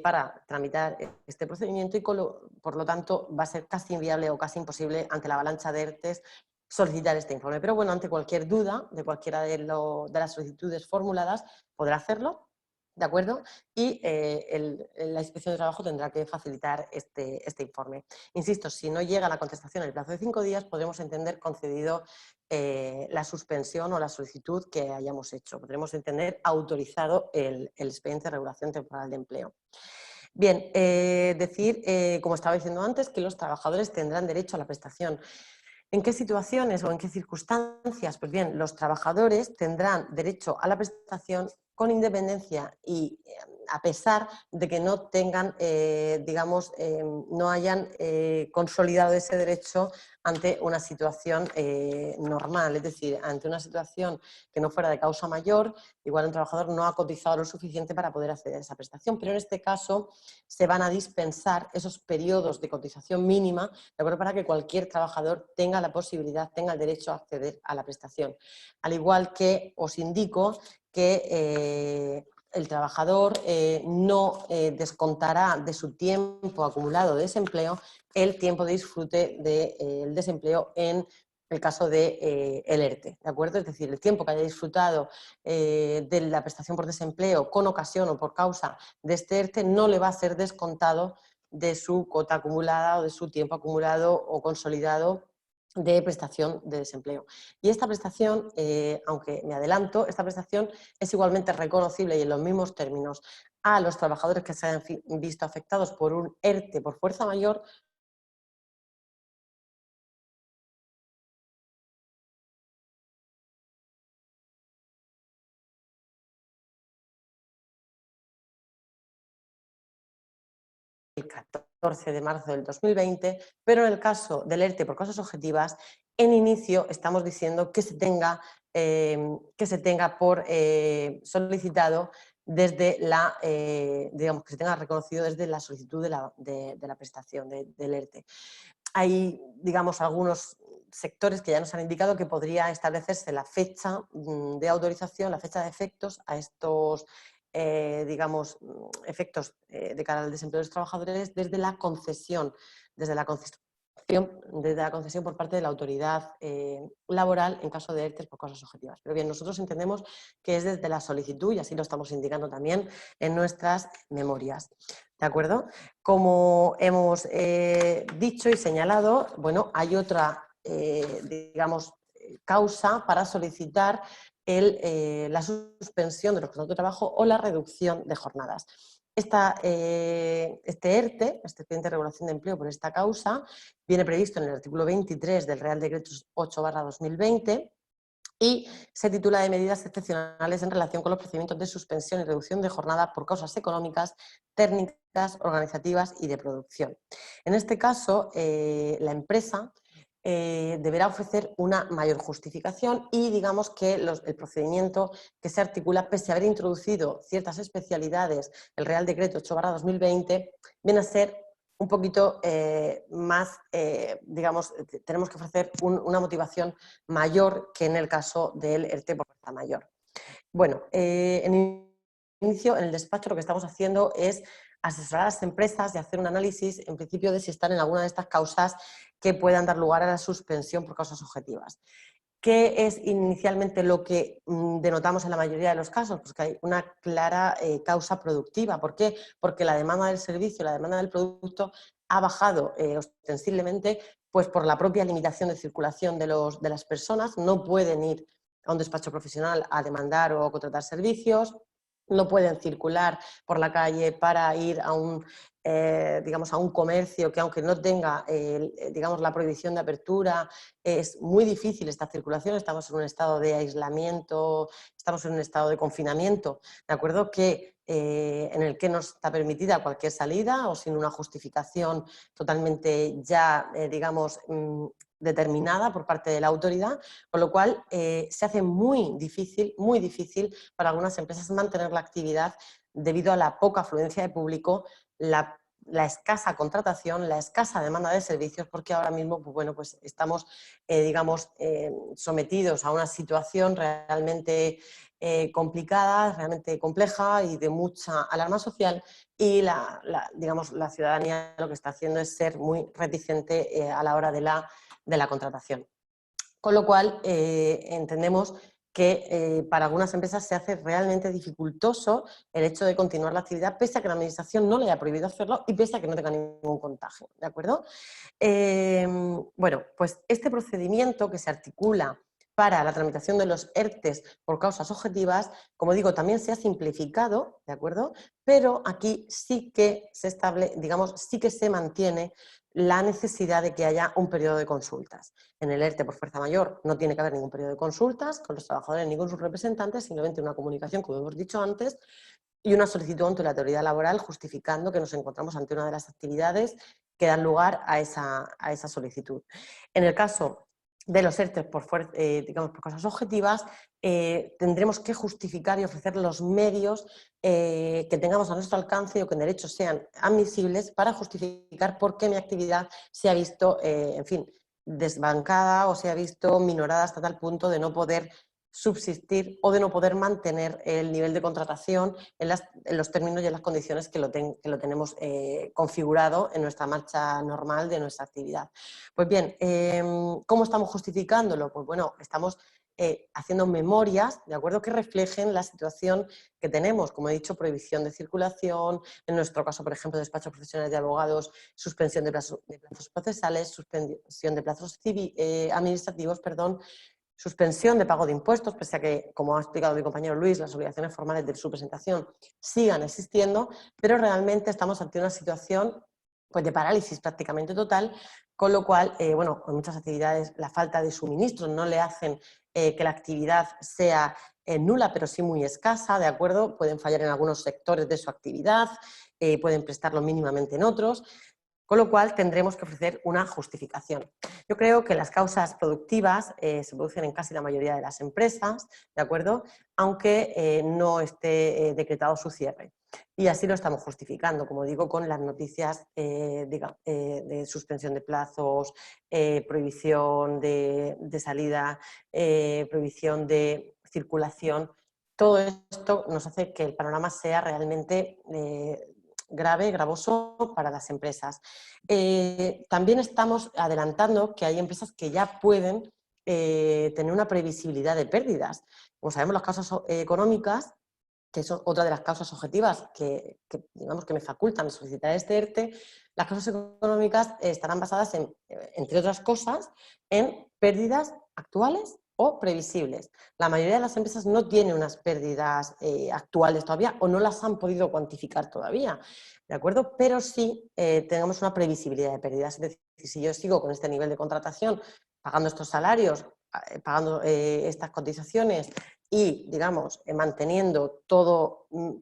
para tramitar este procedimiento y por lo tanto va a ser casi inviable o casi imposible ante la avalancha de ERTEs solicitar este informe. Pero bueno, ante cualquier duda de cualquiera de las solicitudes formuladas podrá hacerlo, ¿de acuerdo? Y la Inspección de Trabajo tendrá que facilitar este informe. Insisto, si no llega la contestación en el plazo de 5 días, podremos entender concedido la suspensión o la solicitud que hayamos hecho. Podremos entender autorizado el expediente de regulación temporal de empleo. Bien, decir, como estaba diciendo antes, que los trabajadores tendrán derecho a la prestación. ¿En qué situaciones o en qué circunstancias? Pues bien, los trabajadores tendrán derecho a la prestación con independencia y a pesar de que no tengan, no hayan consolidado ese derecho ante una situación normal, es decir, ante una situación que no fuera de causa mayor, igual un trabajador no ha cotizado lo suficiente para poder acceder a esa prestación, pero en este caso se van a dispensar esos periodos de cotización mínima, ¿de acuerdo?, para que cualquier trabajador tenga la posibilidad, tenga el derecho a acceder a la prestación. Al igual que os indico que el trabajador no descontará de su tiempo acumulado de desempleo el tiempo de disfrute del desempleo en el caso del ERTE, ¿de acuerdo? Es decir, el tiempo que haya disfrutado de la prestación por desempleo con ocasión o por causa de este ERTE no le va a ser descontado de su cuota acumulada o de su tiempo acumulado o consolidado de prestación de desempleo. Y esta prestación, aunque me adelanto, esta prestación es igualmente reconocible y en los mismos términos a los trabajadores que se hayan visto afectados por un ERTE por fuerza mayor, el 14 de marzo del 2020, pero en el caso del ERTE por causas objetivas, en inicio estamos diciendo que se tenga por solicitado desde la, digamos, que se tenga reconocido desde la solicitud de la prestación del ERTE. Hay, digamos, algunos sectores que ya nos han indicado que podría establecerse la fecha de autorización, la fecha de efectos a estos digamos, efectos de cara al desempleo de los trabajadores desde la concesión por parte de la autoridad laboral en caso de ERTE por causas objetivas. Pero bien, nosotros entendemos que es desde la solicitud y así lo estamos indicando también en nuestras memorias. ¿De acuerdo? Como hemos dicho y señalado, bueno, hay otra, digamos, causa para solicitar la suspensión de los contratos de trabajo o la reducción de jornadas. Este ERTE, este expediente de regulación de empleo por esta causa, viene previsto en el artículo 23 del Real Decreto 8/2020 y se titula de medidas excepcionales en relación con los procedimientos de suspensión y reducción de jornada por causas económicas, técnicas, organizativas y de producción. En este caso, la empresa deberá ofrecer una mayor justificación y digamos que el procedimiento que se articula, pese a haber introducido ciertas especialidades, el Real Decreto 8/2020, viene a ser un poquito más, digamos, tenemos que ofrecer una motivación mayor que en el caso del ERTE por fuerza mayor. Bueno, en inicio, en el despacho lo que estamos haciendo es asesorar a las empresas y hacer un análisis, en principio, de si están en alguna de estas causas que puedan dar lugar a la suspensión por causas objetivas. ¿Qué es inicialmente lo que denotamos en la mayoría de los casos? Pues que hay una clara causa productiva. ¿Por qué? Porque la demanda del servicio, la demanda del producto ha bajado ostensiblemente pues por la propia limitación de circulación de las personas. No pueden ir a un despacho profesional a demandar o contratar servicios, no pueden circular por la calle para ir a un, digamos, a un comercio que, aunque no tenga digamos, la prohibición de apertura, es muy difícil esta circulación. Estamos en un estado de aislamiento, estamos en un estado de confinamiento, ¿de acuerdo? En el que no está permitida cualquier salida o sin una justificación totalmente ya, digamos, determinada por parte de la autoridad, con lo cual se hace muy difícil para algunas empresas mantener la actividad debido a la poca afluencia de público, la escasa contratación, la escasa demanda de servicios, porque ahora mismo pues bueno, pues estamos digamos, sometidos a una situación realmente complicada, realmente compleja y de mucha alarma social, y digamos, la ciudadanía lo que está haciendo es ser muy reticente a la hora de la contratación. Con lo cual, entendemos que para algunas empresas se hace realmente dificultoso el hecho de continuar la actividad, pese a que la administración no le haya prohibido hacerlo y pese a que no tenga ningún contagio, ¿de acuerdo? Bueno, pues este procedimiento que se articula para la tramitación de los ERTEs por causas objetivas, como digo, también se ha simplificado, ¿de acuerdo? Pero aquí sí que digamos, sí que se mantiene la necesidad de que haya un periodo de consultas. En el ERTE por fuerza mayor no tiene que haber ningún periodo de consultas con los trabajadores ni con sus representantes, simplemente una comunicación, como hemos dicho antes, y una solicitud ante la autoridad laboral justificando que nos encontramos ante una de las actividades que dan lugar a esa solicitud. En el caso de los ERTE digamos, por causas objetivas, tendremos que justificar y ofrecer los medios que tengamos a nuestro alcance o que en derecho sean admisibles para justificar por qué mi actividad se ha visto, en fin, desbancada o se ha visto minorada hasta tal punto de no poder subsistir o de no poder mantener el nivel de contratación en los términos y en las condiciones que lo tenemos configurado en nuestra marcha normal de nuestra actividad. Pues bien, ¿cómo estamos justificándolo? Pues bueno, estamos haciendo memorias, ¿de acuerdo?, que reflejen la situación que tenemos, como he dicho, prohibición de circulación, en nuestro caso, por ejemplo, despachos profesionales de abogados, suspensión de plazos procesales, suspensión de plazos administrativos, perdón, suspensión de pago de impuestos, pese a que, como ha explicado mi compañero Luis, las obligaciones formales de su presentación sigan existiendo, pero realmente estamos ante una situación pues, de parálisis prácticamente total, con lo cual, bueno, en muchas actividades la falta de suministros no le hacen que la actividad sea nula, pero sí muy escasa, ¿de acuerdo? Pueden fallar en algunos sectores de su actividad, pueden prestarlo mínimamente en otros, con lo cual tendremos que ofrecer una justificación. Yo creo que las causas productivas se producen en casi la mayoría de las empresas, ¿de acuerdo?, aunque no esté decretado su cierre. Y así lo estamos justificando, como digo, con las noticias de suspensión de plazos, prohibición de salida, prohibición de circulación. Todo esto nos hace que el panorama sea realmente gravoso para las empresas. También estamos adelantando que hay empresas que ya pueden tener una previsibilidad de pérdidas. Como sabemos, las causas económicas, que son otra de las causas objetivas digamos, que me facultan solicitar este ERTE, las causas económicas estarán basadas, entre otras cosas, en pérdidas actuales o previsibles. La mayoría de las empresas no tienen unas pérdidas actuales todavía o no las han podido cuantificar todavía, ¿de acuerdo? Pero sí tenemos una previsibilidad de pérdidas. Es decir, si yo sigo con este nivel de contratación, pagando estos salarios, pagando estas cotizaciones y, digamos, manteniendo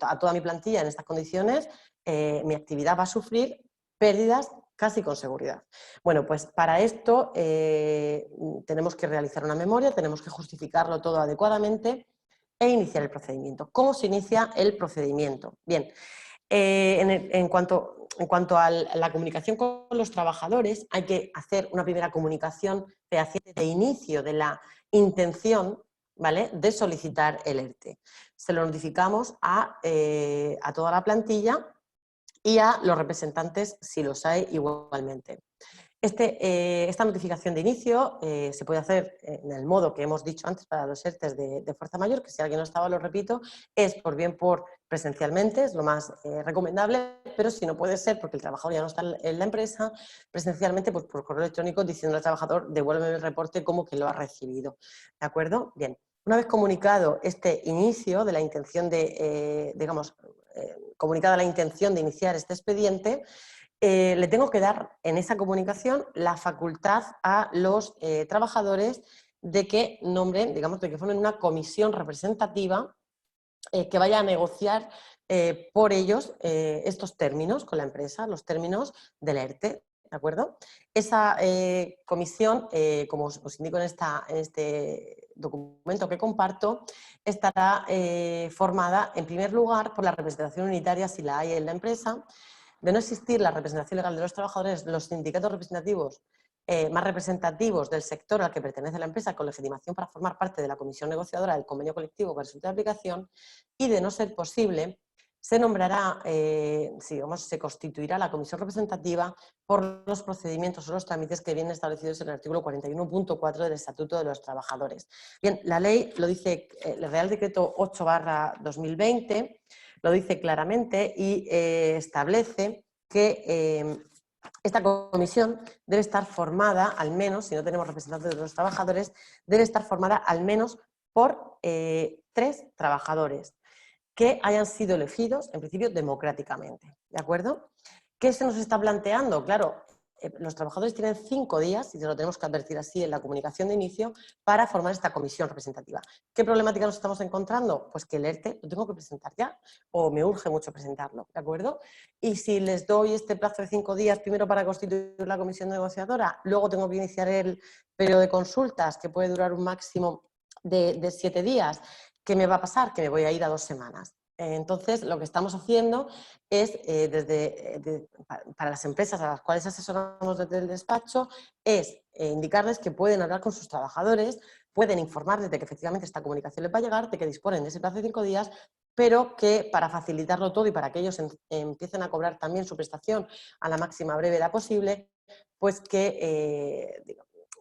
a toda mi plantilla en estas condiciones, mi actividad va a sufrir pérdidas casi con seguridad. Bueno, pues para esto tenemos que realizar una memoria, tenemos que justificarlo todo adecuadamente e iniciar el procedimiento. ¿Cómo se inicia el procedimiento? Bien, en cuanto a la comunicación con los trabajadores, hay que hacer una primera comunicación fehaciente de inicio de la intención, ¿vale?, de solicitar el ERTE. Se lo notificamos a toda la plantilla y a los representantes, si los hay, igualmente. Esta notificación de inicio se puede hacer en el modo que hemos dicho antes para los ERTEs de fuerza mayor, que si alguien no estaba, lo repito, es por presencialmente, es lo más recomendable, pero si no puede ser porque el trabajador ya no está en la empresa, presencialmente, pues por correo electrónico diciendo al trabajador devuélveme el reporte como que lo ha recibido. ¿De acuerdo? Bien. Una vez comunicado este inicio de la intención comunicada la intención de iniciar este expediente, le tengo que dar en esa comunicación la facultad a los trabajadores de que nombren, digamos, de que formen una comisión representativa que vaya a negociar por ellos estos términos con la empresa, los términos del ERTE, ¿de acuerdo? Esa comisión, como os indico en este documento que comparto, estará formada, en primer lugar, por la representación unitaria, si la hay en la empresa. De no existir la representación legal de los trabajadores, los sindicatos representativos más representativos del sector al que pertenece la empresa con legitimación para formar parte de la comisión negociadora del convenio colectivo que resulte de aplicación, y de no ser posible, se nombrará, se constituirá la comisión representativa por los procedimientos o los trámites que vienen establecidos en el artículo 41.4 del Estatuto de los Trabajadores. Bien, la ley lo dice, el Real Decreto 8/2020 lo dice claramente y establece que esta comisión debe estar formada, al menos, si no tenemos representantes de los trabajadores, debe estar formada al menos por 3 trabajadores que hayan sido elegidos, en principio, democráticamente. ¿De acuerdo? ¿Qué se nos está planteando? Claro, los trabajadores tienen 5 días, y se lo tenemos que advertir así en la comunicación de inicio, para formar esta comisión representativa. ¿Qué problemática nos estamos encontrando? Pues que el ERTE lo tengo que presentar ya, o me urge mucho presentarlo, ¿de acuerdo? Y si les doy este plazo de 5 días, primero para constituir la comisión negociadora, luego tengo que iniciar el periodo de consultas, que puede durar un máximo de 7 días, ¿qué me va a pasar? Que me voy a ir a 2 semanas. Entonces, lo que estamos haciendo es, para las empresas a las cuales asesoramos desde el despacho, es indicarles que pueden hablar con sus trabajadores, pueden informarles de que efectivamente esta comunicación les va a llegar, de que disponen de ese plazo de 5 días, pero que para facilitarlo todo y para que ellos empiecen a cobrar también su prestación a la máxima brevedad posible, pues que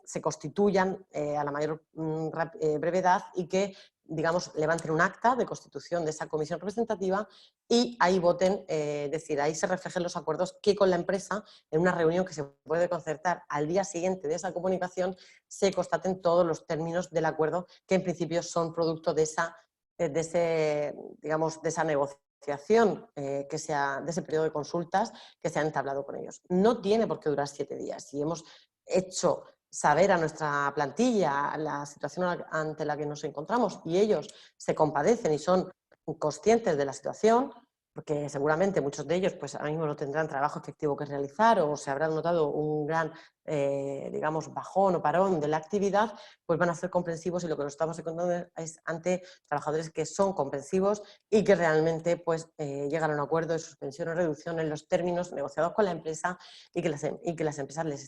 se constituyan a la mayor brevedad y que, digamos, levanten un acta de constitución de esa comisión representativa y ahí voten, es decir, ahí se reflejen los acuerdos que con la empresa, en una reunión que se puede concertar al día siguiente de esa comunicación, se constaten todos los términos del acuerdo que en principio son producto de esa negociación, de ese periodo de consultas que se han entablado con ellos. No tiene por qué durar 7 días. Si hemos hecho saber a nuestra plantilla la situación ante la que nos encontramos y ellos se compadecen y son conscientes de la situación, porque seguramente muchos de ellos pues ahora mismo no tendrán trabajo efectivo que realizar o se habrán notado un gran, bajón o parón de la actividad, pues van a ser comprensivos y lo que nos estamos encontrando es ante trabajadores que son comprensivos y que realmente pues llegan a un acuerdo de suspensión o reducción en los términos negociados con la empresa y que las empresas les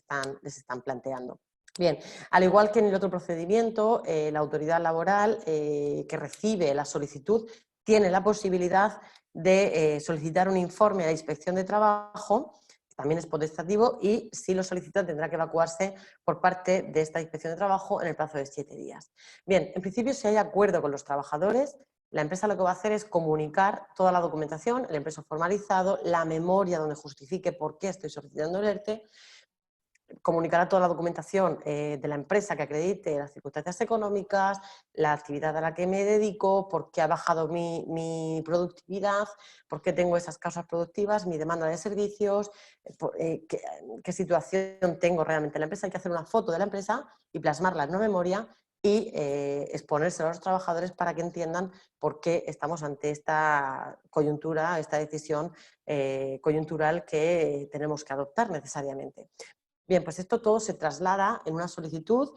están planteando. Bien, al igual que en el otro procedimiento, la autoridad laboral que recibe la solicitud tiene la posibilidad de solicitar un informe a la Inspección de Trabajo, que también es potestativo, y si lo solicita tendrá que evacuarse por parte de esta Inspección de Trabajo en el plazo de 7 días. Bien, en principio, si hay acuerdo con los trabajadores, la empresa lo que va a hacer es comunicar toda la documentación, el empresario formalizado, la memoria donde justifique por qué estoy solicitando el ERTE, comunicará toda la documentación de la empresa que acredite las circunstancias económicas, la actividad a la que me dedico, por qué ha bajado mi productividad, por qué tengo esas causas productivas, mi demanda de servicios, qué situación tengo realmente en la empresa. Hay que hacer una foto de la empresa y plasmarla en una memoria y exponérselo a los trabajadores para que entiendan por qué estamos ante esta coyuntura, esta decisión coyuntural que tenemos que adoptar necesariamente. Bien, pues esto todo se traslada en una solicitud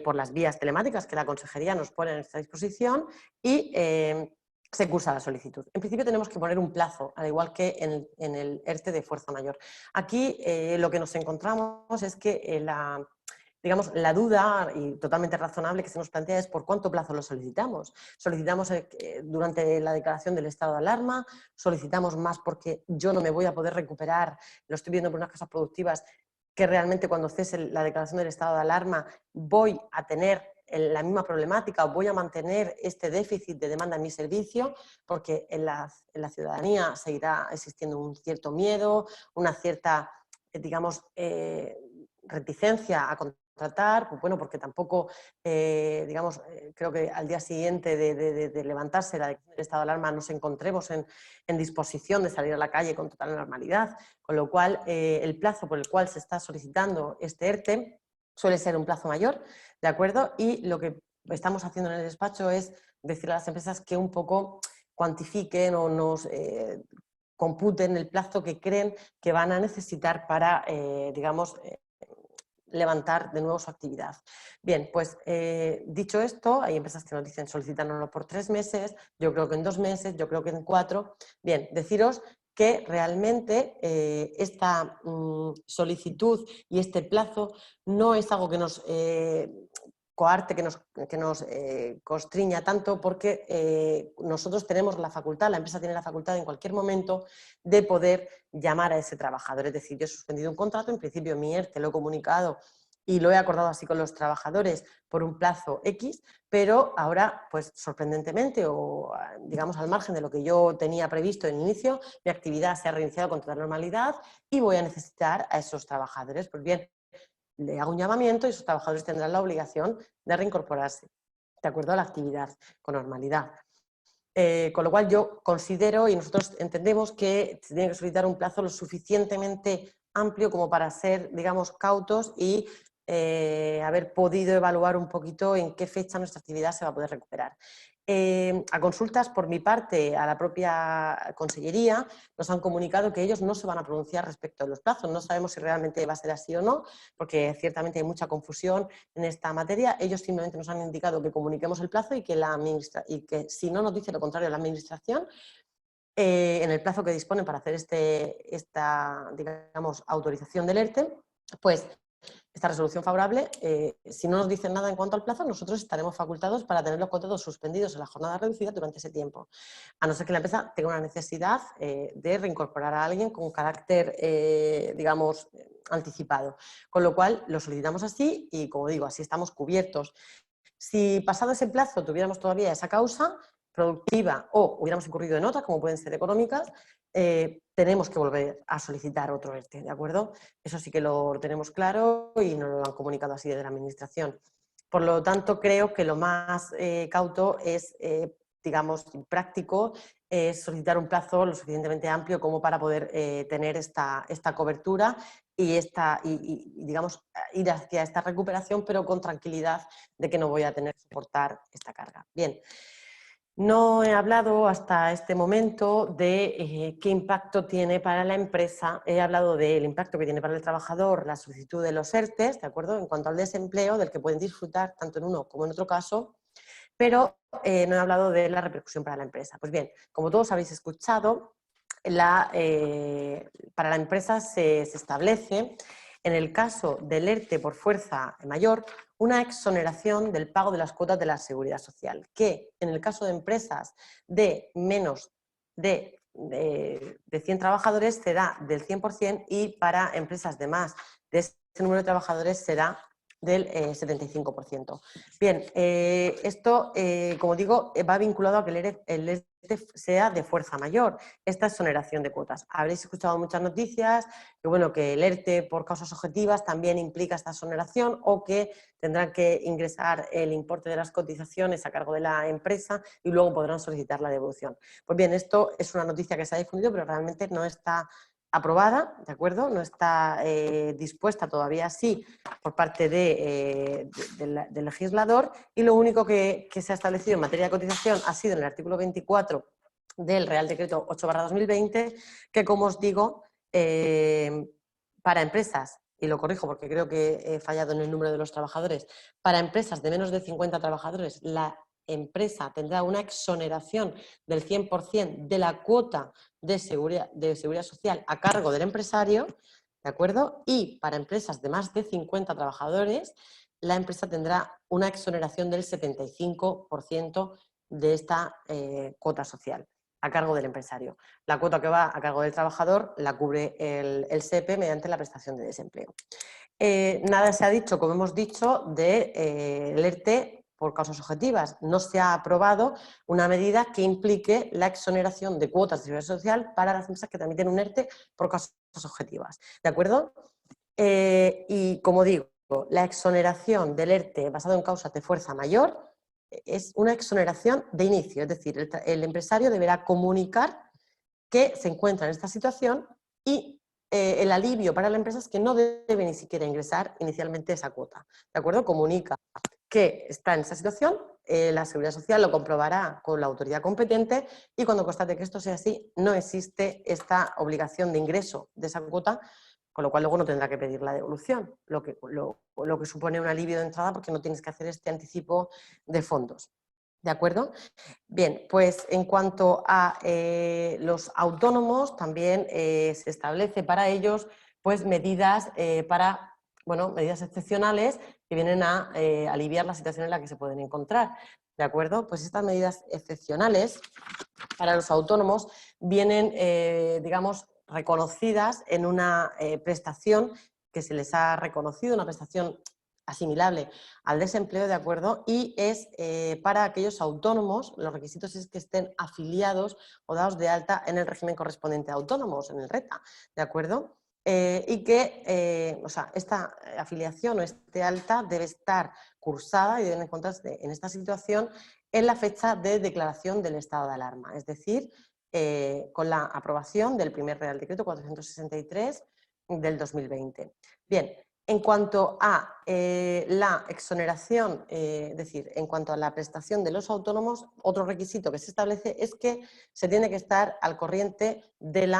por las vías telemáticas que la Consejería nos pone a nuestra disposición y se cursa la solicitud. En principio tenemos que poner un plazo, al igual que en el ERTE de fuerza mayor. Aquí lo que nos encontramos es que la duda, y totalmente razonable, que se nos plantea es por cuánto plazo lo solicitamos. Solicitamos durante la declaración del estado de alarma, solicitamos más porque yo no me voy a poder recuperar, lo estoy viendo por unas causas productivas, que realmente cuando cese la declaración del estado de alarma voy a tener la misma problemática o voy a mantener este déficit de demanda en mi servicio, porque en la ciudadanía seguirá existiendo un cierto miedo, una cierta, reticencia a contratar, pues bueno, porque tampoco, creo que al día siguiente de levantarse la declaración del estado de alarma nos encontremos en disposición de salir a la calle con total normalidad, con lo cual el plazo por el cual se está solicitando este ERTE suele ser un plazo mayor, ¿de acuerdo? Y lo que estamos haciendo en el despacho es decirle a las empresas que un poco cuantifiquen o nos computen el plazo que creen que van a necesitar para, levantar de nuevo su actividad. Bien, pues dicho esto, hay empresas que nos dicen solicítanoslo por 3 meses, yo creo que en 2 meses, yo creo que en 4. Bien, deciros que realmente esta solicitud y este plazo no es algo que nos coarte, que nos constriña tanto, porque nosotros tenemos la facultad, la empresa tiene la facultad en cualquier momento de poder llamar a ese trabajador. Es decir, yo he suspendido un contrato, en principio mi ERTE lo he comunicado y lo he acordado así con los trabajadores por un plazo X, pero ahora, pues sorprendentemente o digamos al margen de lo que yo tenía previsto en inicio, mi actividad se ha reiniciado con total normalidad y voy a necesitar a esos trabajadores. Pues bien, le hago un llamamiento y esos trabajadores tendrán la obligación de reincorporarse de acuerdo a la actividad con normalidad. Con lo cual yo considero y nosotros entendemos que se tiene que solicitar un plazo lo suficientemente amplio como para ser, digamos, cautos y haber podido evaluar un poquito en qué fecha nuestra actividad se va a poder recuperar. A consultas, por mi parte, a la propia Consellería, nos han comunicado que ellos no se van a pronunciar respecto a los plazos. No sabemos si realmente va a ser así o no, porque ciertamente hay mucha confusión en esta materia. Ellos simplemente nos han indicado que comuniquemos el plazo y que si no nos dice lo contrario la Administración, en el plazo que disponen para hacer esta, digamos, autorización del ERTE, pues esta resolución favorable, si no nos dicen nada en cuanto al plazo, nosotros estaremos facultados para tener los contratos suspendidos en la jornada reducida durante ese tiempo, a no ser que la empresa tenga una necesidad de reincorporar a alguien con carácter, digamos, anticipado. Con lo cual, lo solicitamos así y, como digo, así estamos cubiertos. Si pasado ese plazo tuviéramos todavía esa causa productiva o hubiéramos incurrido en otras, como pueden ser económicas, tenemos que volver a solicitar otro ERTE, ¿de acuerdo? Eso sí que lo tenemos claro y nos lo han comunicado así desde la Administración. Por lo tanto, creo que lo más cauto es, digamos, práctico, solicitar un plazo lo suficientemente amplio como para poder tener esta cobertura y, digamos, ir hacia esta recuperación, pero con tranquilidad de que no voy a tener que soportar esta carga. Bien. No he hablado hasta este momento de qué impacto tiene para la empresa. He hablado del impacto que tiene para el trabajador la solicitud de los ERTEs, ¿de acuerdo? En cuanto al desempleo, del que pueden disfrutar tanto en uno como en otro caso, pero no he hablado de la repercusión para la empresa. Pues bien, como todos habéis escuchado, para la empresa se establece, en el caso del ERTE por fuerza mayor, una exoneración del pago de las cuotas de la Seguridad Social, que en el caso de empresas de menos de 100 trabajadores será del 100% y para empresas de más de ese número de trabajadores será del 75%. Bien, esto, como digo, va vinculado a que el ERTE sea de fuerza mayor, esta exoneración de cuotas. Habréis escuchado muchas noticias que, bueno, que el ERTE por causas objetivas también implica esta exoneración o que tendrán que ingresar el importe de las cotizaciones a cargo de la empresa y luego podrán solicitar la devolución. Pues bien, esto es una noticia que se ha difundido, pero realmente no está aprobada, ¿de acuerdo? No está dispuesta todavía así por parte del legislador y lo único que se ha establecido en materia de cotización ha sido en el artículo 24 del Real Decreto 8/2020, que, como os digo, para empresas, y lo corrijo porque creo que he fallado en el número de los trabajadores, para empresas de menos de 50 trabajadores, la empresa tendrá una exoneración del 100% de la cuota de seguridad social a cargo del empresario, ¿de acuerdo? Y para empresas de más de 50 trabajadores, la empresa tendrá una exoneración del 75% de esta cuota social a cargo del empresario. La cuota que va a cargo del trabajador la cubre el SEPE mediante la prestación de desempleo. Nada se ha dicho, como hemos dicho, del ERTE por causas objetivas. No se ha aprobado una medida que implique la exoneración de cuotas de seguridad social para las empresas que también tienen un ERTE por causas objetivas. ¿De acuerdo? Y como digo, la exoneración del ERTE basado en causas de fuerza mayor es una exoneración de inicio, es decir, el empresario deberá comunicar que se encuentra en esta situación y el alivio para la empresa es que no debe ni siquiera ingresar inicialmente esa cuota. ¿De acuerdo? Comunica que está en esa situación, la Seguridad Social lo comprobará con la autoridad competente y cuando constate que esto sea así, no existe esta obligación de ingreso de esa cuota, con lo cual luego no tendrá que pedir la devolución, lo que supone un alivio de entrada porque no tienes que hacer este anticipo de fondos. ¿De acuerdo? Bien, pues en cuanto a los autónomos, también se establece para ellos pues medidas medidas excepcionales que vienen a aliviar la situación en la que se pueden encontrar. ¿De acuerdo? Pues estas medidas excepcionales para los autónomos vienen, digamos, reconocidas en una prestación que se les ha reconocido, una prestación asimilable al desempleo, ¿de acuerdo? Y es para aquellos autónomos, los requisitos es que estén afiliados o dados de alta en el régimen correspondiente a autónomos, en el RETA, ¿de acuerdo? Y que, esta afiliación o este alta debe estar cursada y deben encontrarse en esta situación en la fecha de declaración del estado de alarma, es decir, con la aprobación del primer Real Decreto 463 del 2020. Bien, en cuanto a la exoneración, es decir, en cuanto a la prestación de los autónomos, otro requisito que se establece es que se tiene que estar al corriente del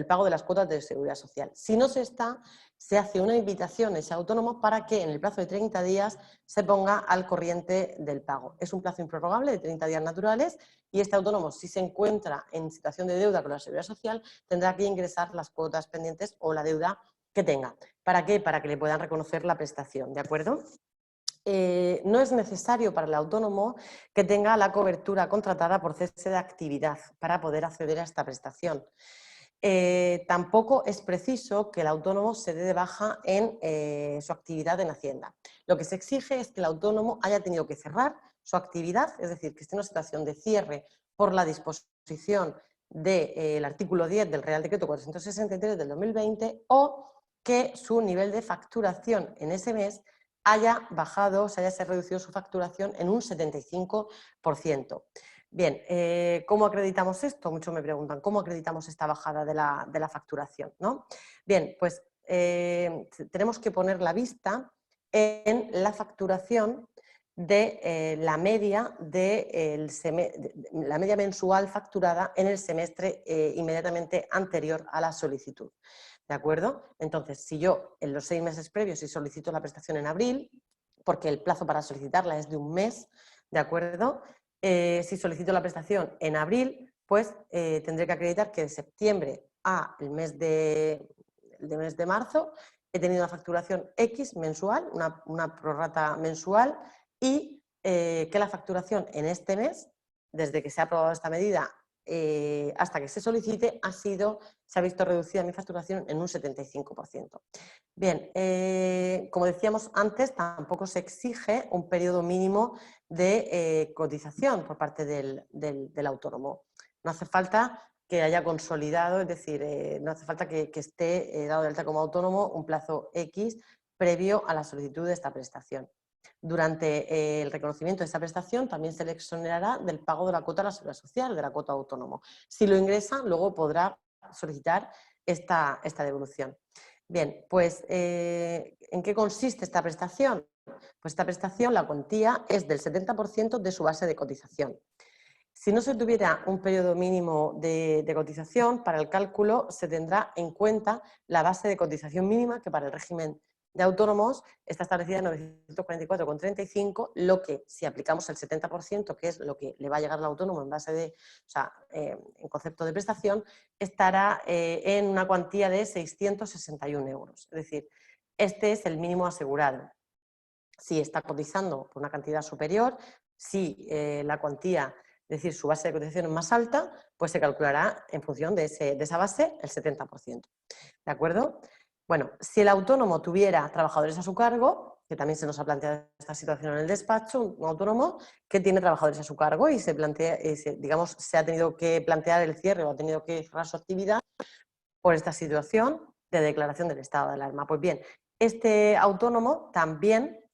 pago de las cuotas de seguridad social. Si no se está, se hace una invitación a ese autónomo para que en el plazo de 30 días se ponga al corriente del pago. Es un plazo improrrogable de 30 días naturales y este autónomo, si se encuentra en situación de deuda con la seguridad social, tendrá que ingresar las cuotas pendientes o la deuda que tenga. ¿Para qué? Para que le puedan reconocer la prestación, ¿de acuerdo? No es necesario para el autónomo que tenga la cobertura contratada por cese de actividad para poder acceder a esta prestación. Tampoco es preciso que el autónomo se dé de baja en su actividad en Hacienda. Lo que se exige es que el autónomo haya tenido que cerrar su actividad, es decir, que esté en una situación de cierre por la disposición del artículo 10 del Real Decreto 463 del 2020 o que su nivel de facturación en ese mes haya bajado, se haya reducido su facturación en un 75%. Bien, ¿cómo acreditamos esto? Muchos me preguntan, ¿cómo acreditamos esta bajada de la facturación, ¿no? Bien, pues tenemos que poner la vista en la facturación de la media la media mensual facturada en el semestre inmediatamente anterior a la solicitud. ¿De acuerdo? Entonces, si yo en los 6 meses previos, si solicito la prestación en abril, porque el plazo para solicitarla es de un mes, ¿de acuerdo? Si solicito la prestación en abril, pues tendré que acreditar que de septiembre a el mes de marzo he tenido una facturación X mensual, una prorrata mensual, y que la facturación en este mes, desde que se ha aprobado esta medida hasta que se solicite, se ha visto reducida mi facturación en un 75%. Bien, como decíamos antes, tampoco se exige un periodo mínimo de cotización por parte del autónomo. No hace falta que haya consolidado, es decir, no hace falta que esté dado de alta como autónomo un plazo X previo a la solicitud de esta prestación. Durante el reconocimiento de esta prestación también se le exonerará del pago de la cuota de la seguridad social, de la cuota autónomo. Si lo ingresa, luego podrá solicitar esta devolución. Bien, pues ¿en qué consiste esta prestación? Pues esta prestación, la cuantía es del 70% de su base de cotización. Si no se tuviera un periodo mínimo de cotización, para el cálculo se tendrá en cuenta la base de cotización mínima, que para el régimen de autónomos está establecida en 944,35, lo que, si aplicamos el 70%, que es lo que le va a llegar al autónomo en base de, en concepto de prestación, estará en una cuantía de 661 euros. Es decir, este es el mínimo asegurado. Si está cotizando por una cantidad superior, si la cuantía, es decir, su base de cotización es más alta, pues se calculará en función de esa base el 70%. ¿De acuerdo? Bueno, si el autónomo tuviera trabajadores a su cargo, que también se nos ha planteado esta situación en el despacho, un autónomo que tiene trabajadores a su cargo y se ha tenido que plantear el cierre o ha tenido que cerrar su actividad por esta situación de declaración del estado de alarma. Pues bien, este autónomo también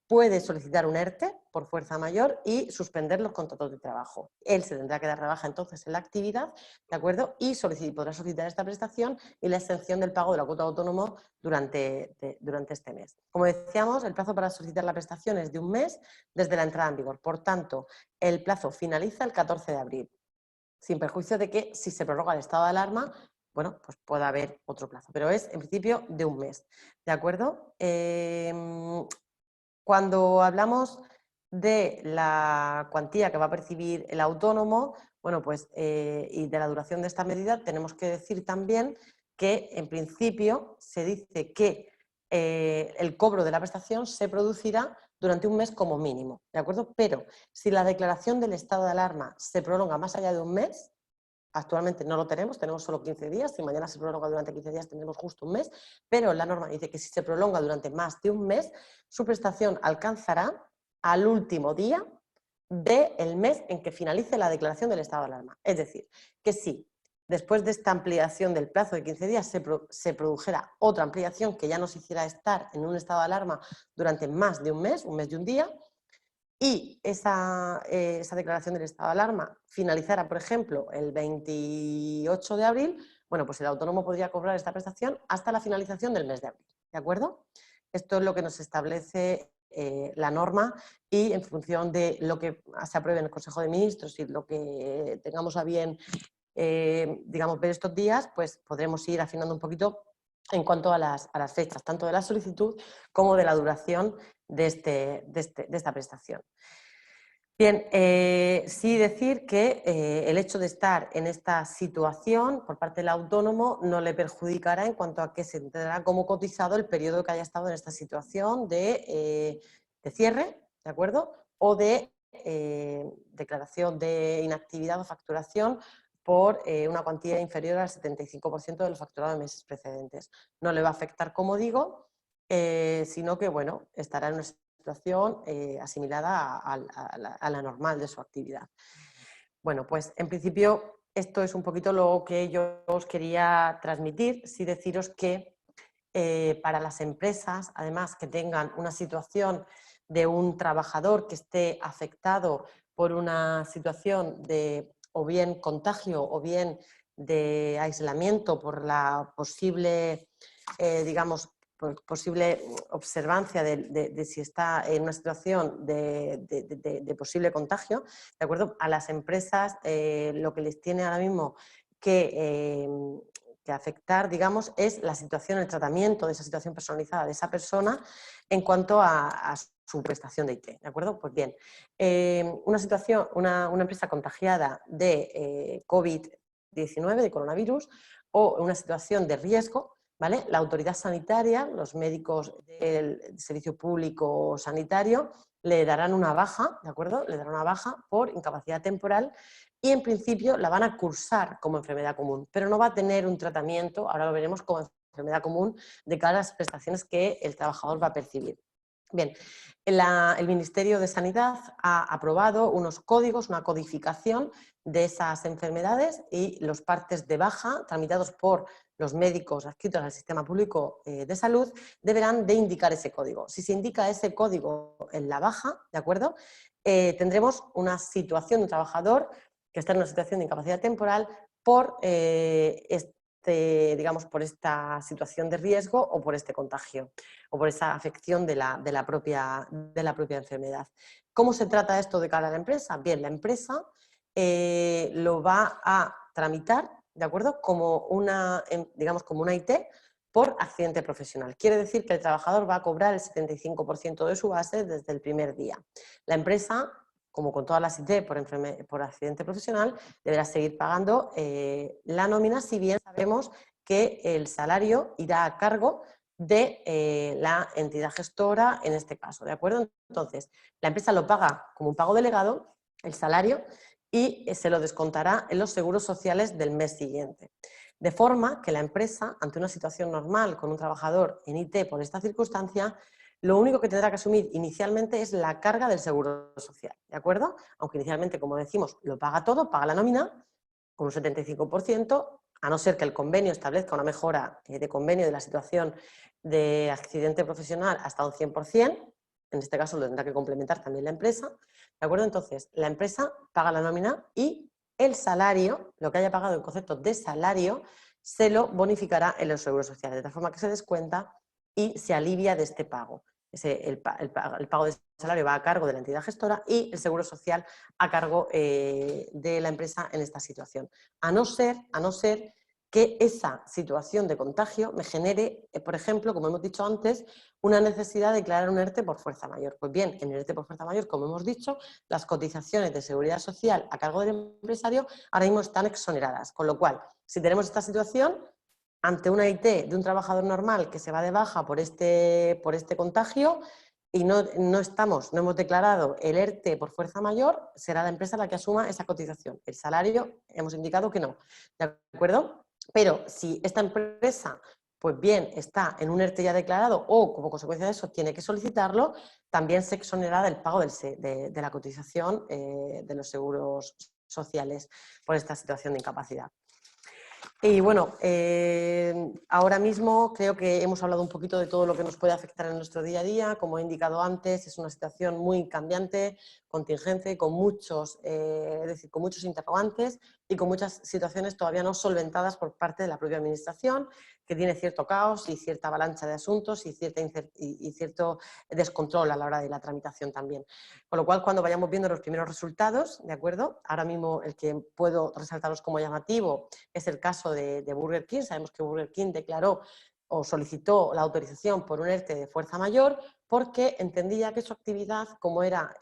puede solicitar un ERTE por fuerza mayor y suspender los contratos de trabajo. Él se tendrá que dar de baja entonces en la actividad, ¿de acuerdo? Y podrá solicitar esta prestación y la exención del pago de la cuota de autónomo durante este mes. Como decíamos, el plazo para solicitar la prestación es de un mes desde la entrada en vigor. Por tanto, el plazo finaliza el 14 de abril, sin perjuicio de que si se prorroga el estado de alarma, bueno, pues puede haber otro plazo, pero es en principio de un mes, ¿de acuerdo? Cuando hablamos de la cuantía que va a percibir el autónomo, bueno, pues, y de la duración de esta medida, tenemos que decir también que en principio se dice que el cobro de la prestación se producirá durante un mes como mínimo, ¿de acuerdo? Pero si la declaración del estado de alarma se prolonga más allá de un mes, actualmente no lo tenemos solo 15 días, si mañana se prolonga durante 15 días tendremos justo un mes, pero la norma dice que si se prolonga durante más de un mes, su prestación alcanzará al último día del mes en que finalice la declaración del estado de alarma. Es decir, que si después de esta ampliación del plazo de 15 días se produjera otra ampliación que ya nos hiciera estar en un estado de alarma durante más de un mes y un día, y esa declaración del estado de alarma finalizara, por ejemplo, el 28 de abril, Bueno, pues el autónomo podría cobrar esta prestación hasta la finalización del mes de abril, ¿de acuerdo? Esto es lo que nos establece la norma y en función de lo que se apruebe en el Consejo de Ministros y lo que tengamos a bien, digamos, ver estos días, pues podremos ir afinando un poquito en cuanto a las fechas, tanto de la solicitud como de la duración de esta prestación. Bien, sí decir que el hecho de estar en esta situación por parte del autónomo no le perjudicará en cuanto a que se tendrá como cotizado el periodo que haya estado en esta situación de cierre, ¿de acuerdo? O de declaración de inactividad o facturación por una cuantía inferior al 75% de lo facturado en meses precedentes. No le va a afectar, como digo, sino que bueno, estará en una situación asimilada a la normal de su actividad. Bueno, pues en principio esto es un poquito lo que yo os quería transmitir, sí deciros que para las empresas, además que tengan una situación de un trabajador que esté afectado por una situación de o bien contagio o bien de aislamiento por la posible, digamos, posible observancia de si está en una situación de posible contagio, ¿de acuerdo? A las empresas lo que les tiene ahora mismo que afectar, digamos, es la situación, el tratamiento de esa situación personalizada de esa persona en cuanto a su prestación de IT, ¿de acuerdo? Pues bien, una situación, una empresa contagiada de COVID-19, de coronavirus, o una situación de riesgo, ¿vale? La autoridad sanitaria, los médicos del servicio público sanitario, le darán una baja, ¿de acuerdo? Le darán una baja por incapacidad temporal y en principio la van a cursar como enfermedad común, pero no va a tener un tratamiento, ahora lo veremos, como enfermedad común de cara a las prestaciones que el trabajador va a percibir. Bien, el Ministerio de Sanidad ha aprobado unos códigos, una codificación de esas enfermedades y los partes de baja tramitados por los médicos adscritos al sistema público de salud deberán de indicar ese código. Si se indica ese código en la baja, ¿de acuerdo? Tendremos una situación de un trabajador que está en una situación de incapacidad temporal por digamos, por esta situación de riesgo o por este contagio o por esa afección de la propia enfermedad. ¿Cómo se trata esto de cara a la empresa? Bien, la empresa lo va a tramitar, ¿de acuerdo? Como digamos, como una IT por accidente profesional. Quiere decir que el trabajador va a cobrar el 75% de su base desde el primer día. La empresa, como con todas las IT por accidente profesional, deberá seguir pagando la nómina, si bien sabemos que el salario irá a cargo de la entidad gestora en este caso, ¿de acuerdo? Entonces, la empresa lo paga como un pago delegado, el salario, y se lo descontará en los seguros sociales del mes siguiente. De forma que la empresa, ante una situación normal con un trabajador en IT por esta circunstancia, lo único que tendrá que asumir inicialmente es la carga del seguro social, ¿de acuerdo? Aunque inicialmente, como decimos, lo paga todo, paga la nómina con un 75%, a no ser que el convenio establezca una mejora de convenio de la situación de accidente profesional hasta un 100%, en este caso lo tendrá que complementar también la empresa, ¿de acuerdo? Entonces, la empresa paga la nómina y el salario, lo que haya pagado en concepto de salario, se lo bonificará en los seguros sociales, de tal forma que se descuenta y se alivia de este pago. El pago de salario va a cargo de la entidad gestora y el seguro social a cargo de la empresa en esta situación. A no ser que esa situación de contagio me genere, por ejemplo, como hemos dicho antes, una necesidad de declarar un ERTE por fuerza mayor. Pues bien, en el ERTE por fuerza mayor, como hemos dicho, las cotizaciones de seguridad social a cargo del empresario ahora mismo están exoneradas, con lo cual, si tenemos esta situación, ante una IT de un trabajador normal que se va de baja por este contagio y no hemos declarado el ERTE por fuerza mayor, será la empresa la que asuma esa cotización. El salario hemos indicado que no, ¿de acuerdo? Pero si esta empresa, pues bien, está en un ERTE ya declarado o como consecuencia de eso tiene que solicitarlo, también se exonerará del pago de la cotización de los seguros sociales por esta situación de incapacidad. Y bueno, ahora mismo creo que hemos hablado un poquito de todo lo que nos puede afectar en nuestro día a día. Como he indicado antes, es una situación muy cambiante, contingencia y con muchos, es decir, con muchos interrogantes y con muchas situaciones todavía no solventadas por parte de la propia administración, que tiene cierto caos y cierta avalancha de asuntos y cierto descontrol a la hora de la tramitación también. Con lo cual, cuando vayamos viendo los primeros resultados, ¿de acuerdo? Ahora mismo el que puedo resaltaros como llamativo es el caso de Burger King. Sabemos que Burger King declaró o solicitó la autorización por un ERTE de fuerza mayor porque entendía que su actividad, como era,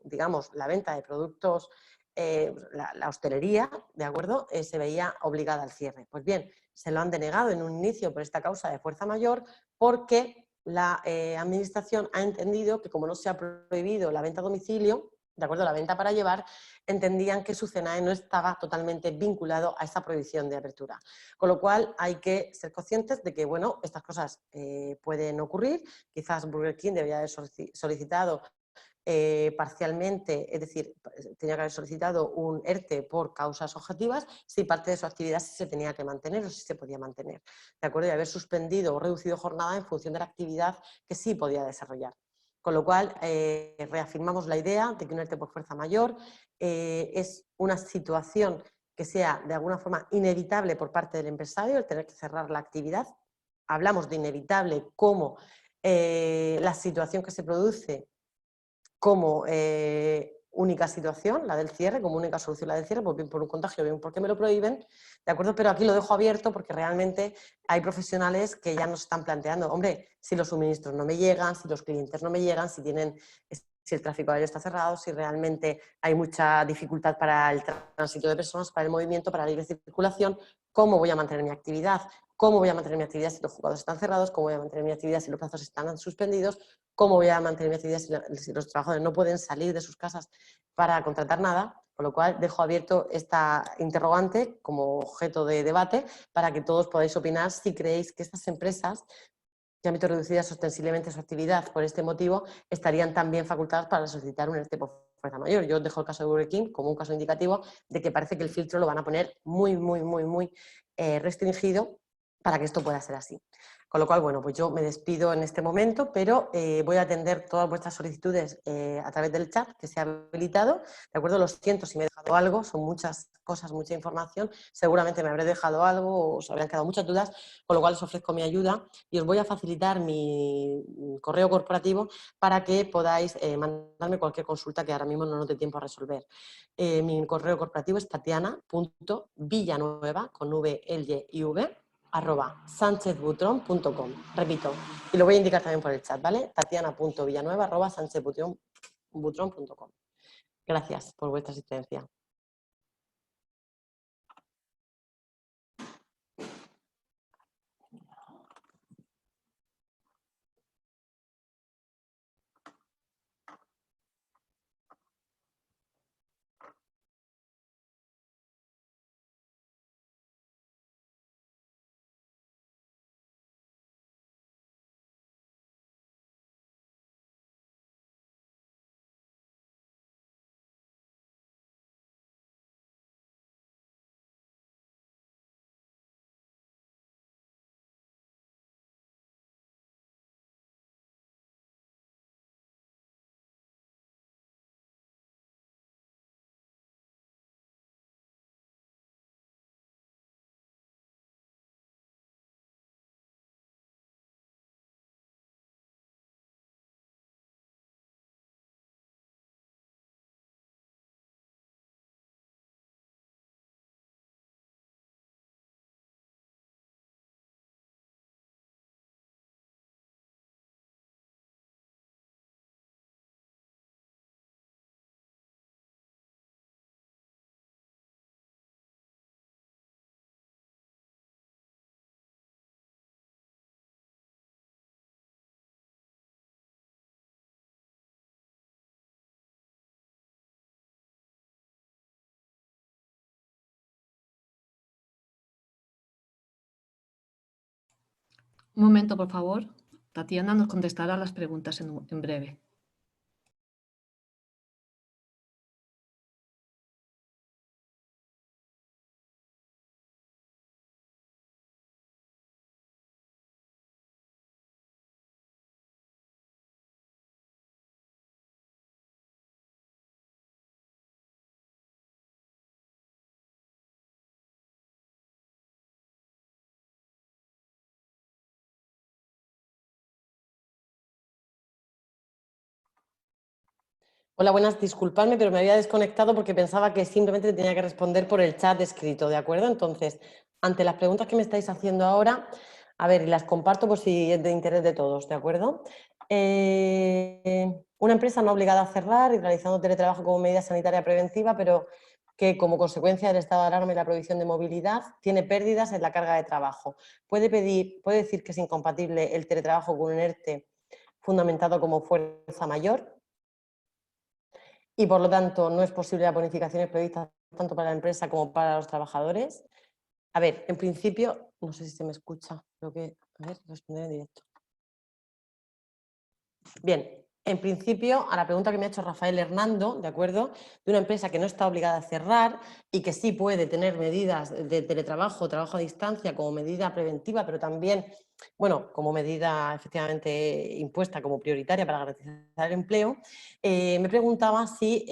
digamos, la venta de productos, la hostelería, ¿de acuerdo?, se veía obligada al cierre. Pues bien, se lo han denegado en un inicio por esta causa de fuerza mayor porque la administración ha entendido que como no se ha prohibido la venta a domicilio, de acuerdo, la venta para llevar, entendían que su CENAE no estaba totalmente vinculado a esa prohibición de apertura. Con lo cual hay que ser conscientes de que, bueno, estas cosas pueden ocurrir. Quizás Burger King debería haber solicitado parcialmente, es decir, tenía que haber solicitado un ERTE por causas objetivas si parte de su actividad se tenía que mantener o si se podía mantener, ¿de acuerdo? Y haber suspendido o reducido jornada en función de la actividad que sí podía desarrollar. Con lo cual, reafirmamos la idea de que un ERTE por fuerza mayor es una situación que sea de alguna forma inevitable por parte del empresario, el tener que cerrar la actividad. Hablamos de inevitable como la situación que se produce como única situación, la del cierre, como única solución la del cierre, pues bien por un contagio, bien porque me lo prohíben, ¿de acuerdo? Pero aquí lo dejo abierto porque realmente hay profesionales que ya nos están planteando, hombre, si los suministros no me llegan, si los clientes no me llegan, si el tráfico aéreo está cerrado, si realmente hay mucha dificultad para el tránsito de personas, para el movimiento, para la libre circulación, ¿cómo voy a mantener mi actividad? ¿Cómo voy a mantener mi actividad si los juzgados están cerrados? ¿Cómo voy a mantener mi actividad si los plazos están suspendidos? ¿Cómo voy a mantener mi actividad si los trabajadores no pueden salir de sus casas para contratar nada? Con lo cual, dejo abierto esta interrogante como objeto de debate para que todos podáis opinar si creéis que estas empresas de ámbito reducidas ostensiblemente su actividad por este motivo estarían también facultadas para solicitar un ERTE por fuerza mayor. Yo os dejo el caso de Burger King como un caso indicativo de que parece que el filtro lo van a poner muy restringido para que esto pueda ser así. Con lo cual, bueno, pues yo me despido en este momento, pero voy a atender todas vuestras solicitudes a través del chat que se ha habilitado. De acuerdo, lo siento si me he dejado algo, son muchas cosas, mucha información. Seguramente me habré dejado algo o os habrán quedado muchas dudas, con lo cual os ofrezco mi ayuda y os voy a facilitar mi correo corporativo para que podáis mandarme cualquier consulta que ahora mismo no nos dé tiempo a resolver. Mi correo corporativo es tatiana.villanueva, con V, L, Y, V, @sanchezbutron.com. Repito, y lo voy a indicar también por el chat, ¿vale? tatiana.villanueva, @sanchezbutron.com. Gracias por vuestra asistencia. Un momento, por favor. Tatiana nos contestará las preguntas en breve. Hola, buenas, disculpadme, pero me había desconectado porque pensaba que simplemente tenía que responder por el chat escrito, ¿de acuerdo? Entonces, ante las preguntas que me estáis haciendo ahora, a ver, y las comparto por si es de interés de todos, ¿de acuerdo? Una empresa no obligada a cerrar y realizando teletrabajo como medida sanitaria preventiva, pero que como consecuencia del estado de alarma y la prohibición de movilidad tiene pérdidas en la carga de trabajo. Puede decir que es incompatible el teletrabajo con un ERTE fundamentado como fuerza mayor, y por lo tanto no es posible las bonificaciones previstas tanto para la empresa como para los trabajadores. A ver, en principio, no sé si se me escucha, creo que, a ver, responder en directo. Bien, en principio, a la pregunta que me ha hecho Rafael Hernando, ¿de acuerdo? De una empresa que no está obligada a cerrar y que sí puede tener medidas de teletrabajo, trabajo a distancia como medida preventiva, pero también, bueno, como medida efectivamente impuesta como prioritaria para garantizar el empleo, me preguntaba si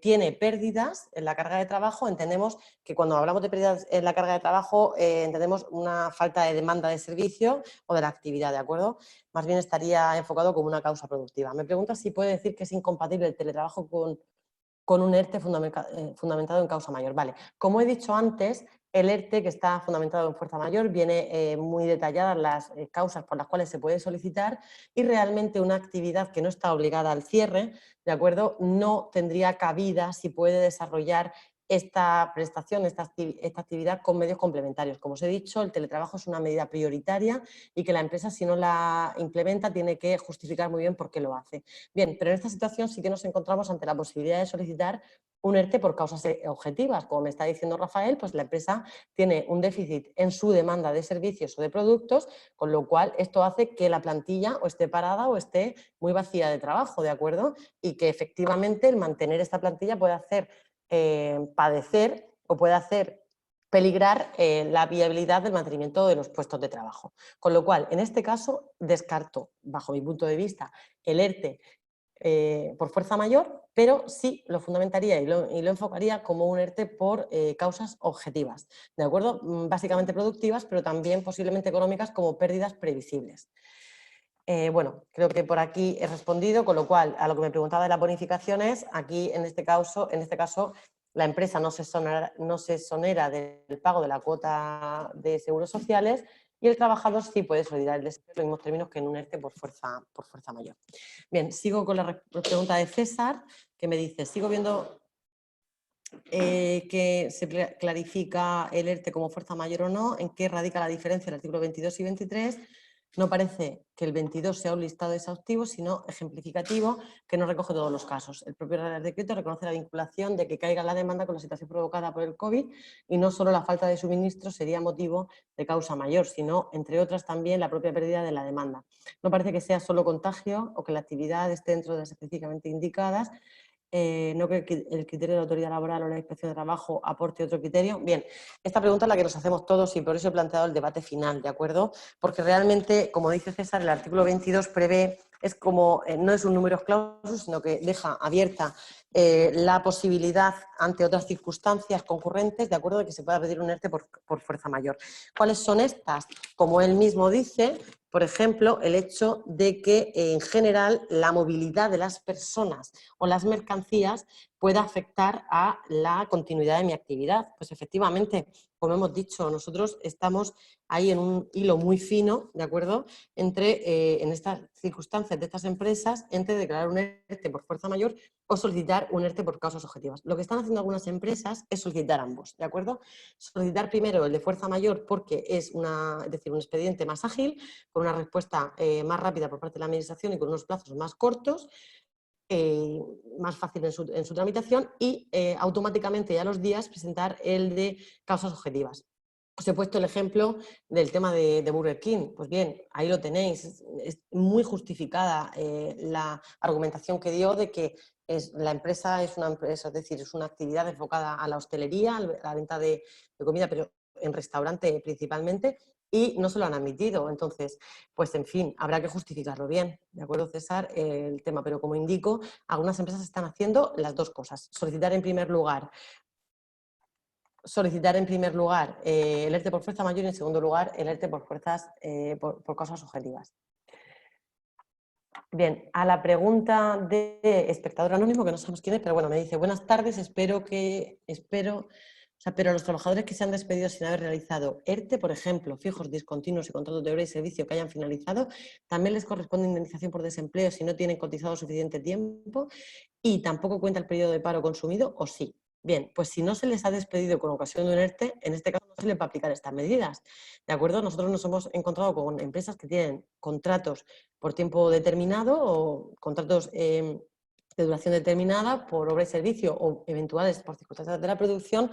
tiene pérdidas en la carga de trabajo. Entendemos que cuando hablamos de pérdidas en la carga de trabajo, entendemos una falta de demanda de servicio o de la actividad, ¿de acuerdo? Más bien estaría enfocado como una causa productiva. Me pregunta si puede decir que es incompatible el teletrabajo con un ERTE fundamentado en causa mayor. Vale, como he dicho antes, el ERTE, que está fundamentado en fuerza mayor, viene muy detalladas las causas por las cuales se puede solicitar, y realmente una actividad que no está obligada al cierre, ¿de acuerdo?, no tendría cabida si puede desarrollar esta prestación, esta actividad con medios complementarios. Como os he dicho, el teletrabajo es una medida prioritaria y que la empresa, si no la implementa, tiene que justificar muy bien por qué lo hace. Bien, pero en esta situación sí que nos encontramos ante la posibilidad de solicitar un ERTE por causas objetivas. Como me está diciendo Rafael, pues la empresa tiene un déficit en su demanda de servicios o de productos, con lo cual esto hace que la plantilla o esté parada o esté muy vacía de trabajo, ¿de acuerdo? Y que efectivamente el mantener esta plantilla puede hacer padecer o puede hacer peligrar la viabilidad del mantenimiento de los puestos de trabajo. Con lo cual, en este caso, descarto, bajo mi punto de vista, el ERTE por fuerza mayor, pero sí lo fundamentaría y lo enfocaría como un ERTE por causas objetivas, ¿de acuerdo? Básicamente productivas, pero también posiblemente económicas, como pérdidas previsibles. Bueno, creo que por aquí he respondido, con lo cual, a lo que me preguntaba de las bonificaciones, aquí en este caso la empresa no se exonera del pago de la cuota de seguros sociales, y el trabajador sí puede solicitar el desempleo en los mismos términos que en un ERTE por fuerza mayor. Bien, sigo con la pregunta de César, que me dice, sigo viendo que se clarifica el ERTE como fuerza mayor o no, en qué radica la diferencia en el artículo 22 y 23. No parece que el 22 sea un listado exhaustivo, sino ejemplificativo, que no recoge todos los casos. El propio Real Decreto reconoce la vinculación de que caiga la demanda con la situación provocada por el COVID, y no solo la falta de suministro sería motivo de causa mayor, sino, entre otras, también la propia pérdida de la demanda. No parece que sea solo contagio o que la actividad esté dentro de las específicamente indicadas. No creo que el criterio de la autoridad laboral o la inspección de trabajo aporte otro criterio. Bien, esta pregunta es la que nos hacemos todos y por eso he planteado el debate final, ¿de acuerdo? Porque realmente, como dice César, el artículo 22 prevé, es como, no es un número clausus, sino que deja abierta la posibilidad, ante otras circunstancias concurrentes, de acuerdo, de que se pueda pedir un ERTE por fuerza mayor. ¿Cuáles son estas? Como él mismo dice, por ejemplo, el hecho de que en general la movilidad de las personas o las mercancías pueda afectar a la continuidad de mi actividad. Pues efectivamente, como hemos dicho, nosotros estamos ahí en un hilo muy fino, ¿de acuerdo?, entre, en estas circunstancias de estas empresas, entre declarar un ERTE por fuerza mayor o solicitar un ERTE por causas objetivas. Lo que están haciendo algunas empresas es solicitar ambos, ¿de acuerdo? Solicitar primero el de fuerza mayor porque es un expediente más ágil, con una respuesta más rápida por parte de la administración y con unos plazos más cortos, más fácil en su tramitación, y automáticamente ya a los días presentar el de causas objetivas. Os he puesto el ejemplo del tema de Burger King. Pues bien, ahí lo tenéis. Es muy justificada la argumentación que dio de que la empresa es una empresa, es decir, es una actividad enfocada a la hostelería, a la venta de comida, pero en restaurante principalmente, y no se lo han admitido. Entonces, pues en fin, habrá que justificarlo bien, ¿de acuerdo, César? El tema, pero como indico, algunas empresas están haciendo las dos cosas. Solicitar en primer lugar el ERTE por fuerza mayor y, en segundo lugar, el ERTE por causas objetivas. Bien, a la pregunta de espectador anónimo, que no sabemos quién es, pero bueno, me dice, buenas tardes, pero los trabajadores que se han despedido sin haber realizado ERTE, por ejemplo, fijos, discontinuos y contratos de hora y servicio que hayan finalizado, también les corresponde indemnización por desempleo si no tienen cotizado suficiente tiempo y tampoco cuenta el periodo de paro consumido, ¿o sí? Bien, pues si no se les ha despedido con ocasión de un ERTE, en este caso no se les va a aplicar estas medidas, ¿de acuerdo? Nosotros nos hemos encontrado con empresas que tienen contratos por tiempo determinado o contratos de duración determinada por obra y servicio o eventuales por circunstancias de la producción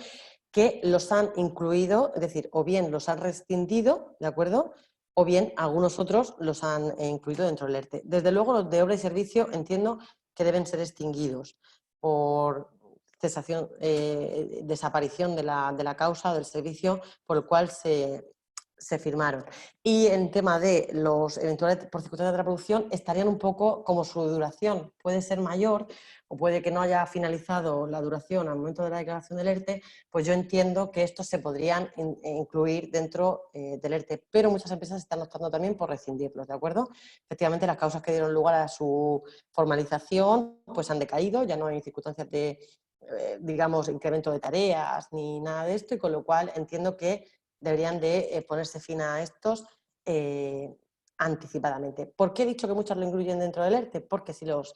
que los han incluido, es decir, o bien los han rescindido, ¿de acuerdo? O bien algunos otros los han incluido dentro del ERTE. Desde luego los de obra y servicio entiendo que deben ser extinguidos por cesación, desaparición de la causa o del servicio por el cual se firmaron. Y en tema de los eventuales por circunstancias de la producción estarían un poco como su duración puede ser mayor o puede que no haya finalizado la duración al momento de la declaración del ERTE, pues yo entiendo que estos se podrían incluir dentro del ERTE, pero muchas empresas están optando también por rescindirlos, ¿de acuerdo? Efectivamente, las causas que dieron lugar a su formalización pues han decaído, ya no hay circunstancias de, digamos, incremento de tareas ni nada de esto, y con lo cual entiendo que deberían de ponerse fin a estos anticipadamente. ¿Por qué he dicho que muchos lo incluyen dentro del ERTE? Porque si los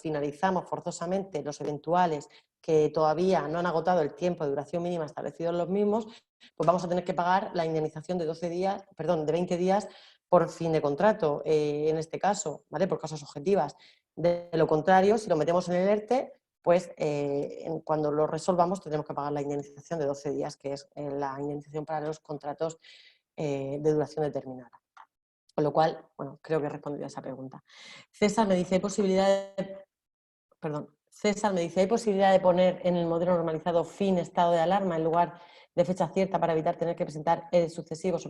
finalizamos forzosamente, los eventuales que todavía no han agotado el tiempo de duración mínima establecido en los mismos, pues vamos a tener que pagar la indemnización de 20 días por fin de contrato, en este caso, ¿vale? Por causas objetivas. De lo contrario, si lo metemos en el ERTE, pues cuando lo resolvamos tendremos que pagar la indemnización de 12 días, que es la indemnización para los contratos de duración determinada. Con lo cual, bueno, creo que he respondido a esa pregunta. César me dice, ¿hay posibilidad de poner en el modelo normalizado fin estado de alarma en lugar de fecha cierta para evitar tener que presentar sucesivos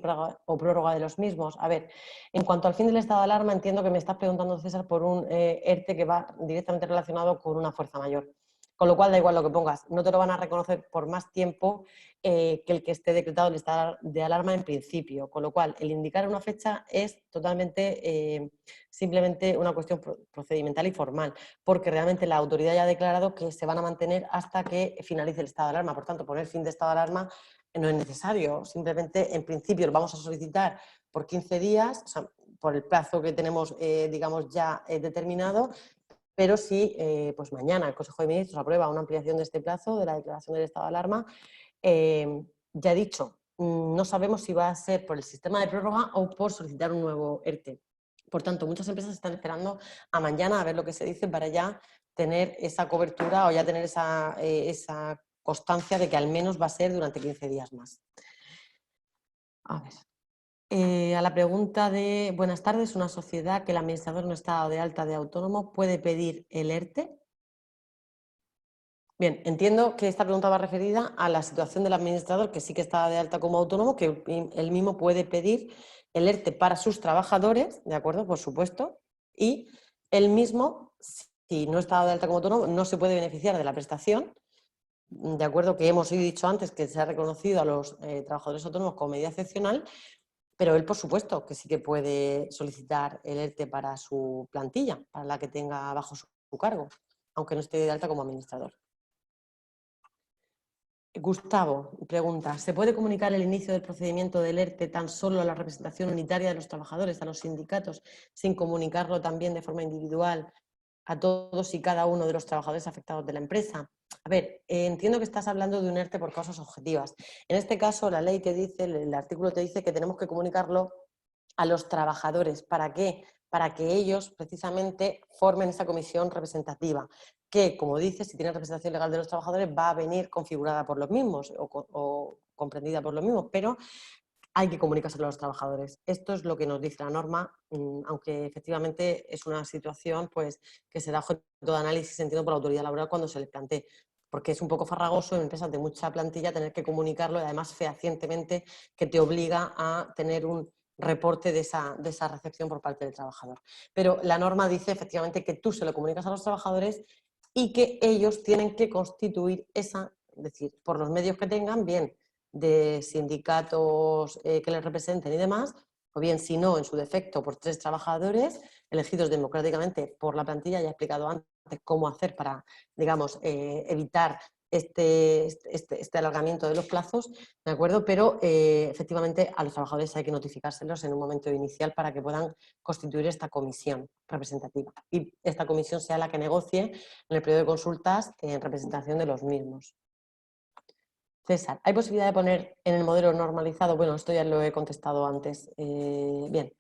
o prórroga de los mismos? A ver, en cuanto al fin del estado de alarma, entiendo que me estás preguntando, César, por un ERTE que va directamente relacionado con una fuerza mayor. Con lo cual da igual lo que pongas, no te lo van a reconocer por más tiempo que el que esté decretado el estado de alarma en principio. Con lo cual, el indicar una fecha es totalmente simplemente una cuestión procedimental y formal, porque realmente la autoridad ya ha declarado que se van a mantener hasta que finalice el estado de alarma. Por tanto, poner fin de estado de alarma no es necesario, simplemente en principio lo vamos a solicitar por 15 días, o sea, por el plazo que tenemos, digamos, ya determinado, pero si pues mañana el Consejo de Ministros aprueba una ampliación de este plazo de la declaración del estado de alarma, ya he dicho, no sabemos si va a ser por el sistema de prórroga o por solicitar un nuevo ERTE. Por tanto, muchas empresas están esperando a mañana a ver lo que se dice para ya tener esa cobertura o ya tener esa constancia de que al menos va a ser durante 15 días más. A ver. A la pregunta de, buenas tardes, ¿una sociedad que el administrador no está de alta de autónomo puede pedir el ERTE? Bien, entiendo que esta pregunta va referida a la situación del administrador que sí que está de alta como autónomo, que él mismo puede pedir el ERTE para sus trabajadores, ¿de acuerdo? Por supuesto, y él mismo, si no está de alta como autónomo, no se puede beneficiar de la prestación, de acuerdo, que hemos dicho antes que se ha reconocido a los trabajadores autónomos como medida excepcional, pero él, por supuesto, que sí que puede solicitar el ERTE para su plantilla, para la que tenga bajo su cargo, aunque no esté de alta como administrador. Gustavo pregunta, ¿se puede comunicar el inicio del procedimiento del ERTE tan solo a la representación unitaria de los trabajadores, a los sindicatos, sin comunicarlo también de forma individual a todos y cada uno de los trabajadores afectados de la empresa? A ver, entiendo que estás hablando de un ERTE por causas objetivas. En este caso, la ley te dice, el artículo te dice que tenemos que comunicarlo a los trabajadores. ¿Para qué? Para que ellos precisamente formen esa comisión representativa, que, como dice, si tiene representación legal de los trabajadores, va a venir configurada por los mismos o comprendida por los mismos, pero hay que comunicárselo a los trabajadores. Esto es lo que nos dice la norma, aunque efectivamente es una situación pues, que será objeto de análisis, entiendo, por la autoridad laboral cuando se les plantee, porque es un poco farragoso en empresas de mucha plantilla tener que comunicarlo y además fehacientemente que te obliga a tener un reporte de esa recepción por parte del trabajador. Pero la norma dice efectivamente que tú se lo comunicas a los trabajadores y que ellos tienen que constituir esa, es decir, por los medios que tengan, bien de sindicatos que les representen y demás, o bien, si no, en su defecto, por 3 trabajadores elegidos democráticamente por la plantilla. Ya he explicado antes cómo hacer para, digamos, evitar este alargamiento de los plazos, ¿de acuerdo? Pero efectivamente a los trabajadores hay que notificárselos en un momento inicial para que puedan constituir esta comisión representativa y esta comisión sea la que negocie en el periodo de consultas en representación de los mismos. César, ¿hay posibilidad de poner en el modelo normalizado? Bueno, esto ya lo he contestado antes. Bien.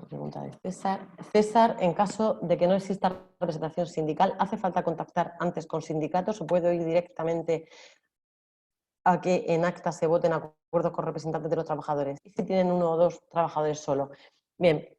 Pregunta de César. César, en caso de que no exista representación sindical, ¿hace falta contactar antes con sindicatos o puedo ir directamente a que en acta se voten acuerdos con representantes de los trabajadores? ¿Y si tienen 1 o 2 trabajadores solo? Bien,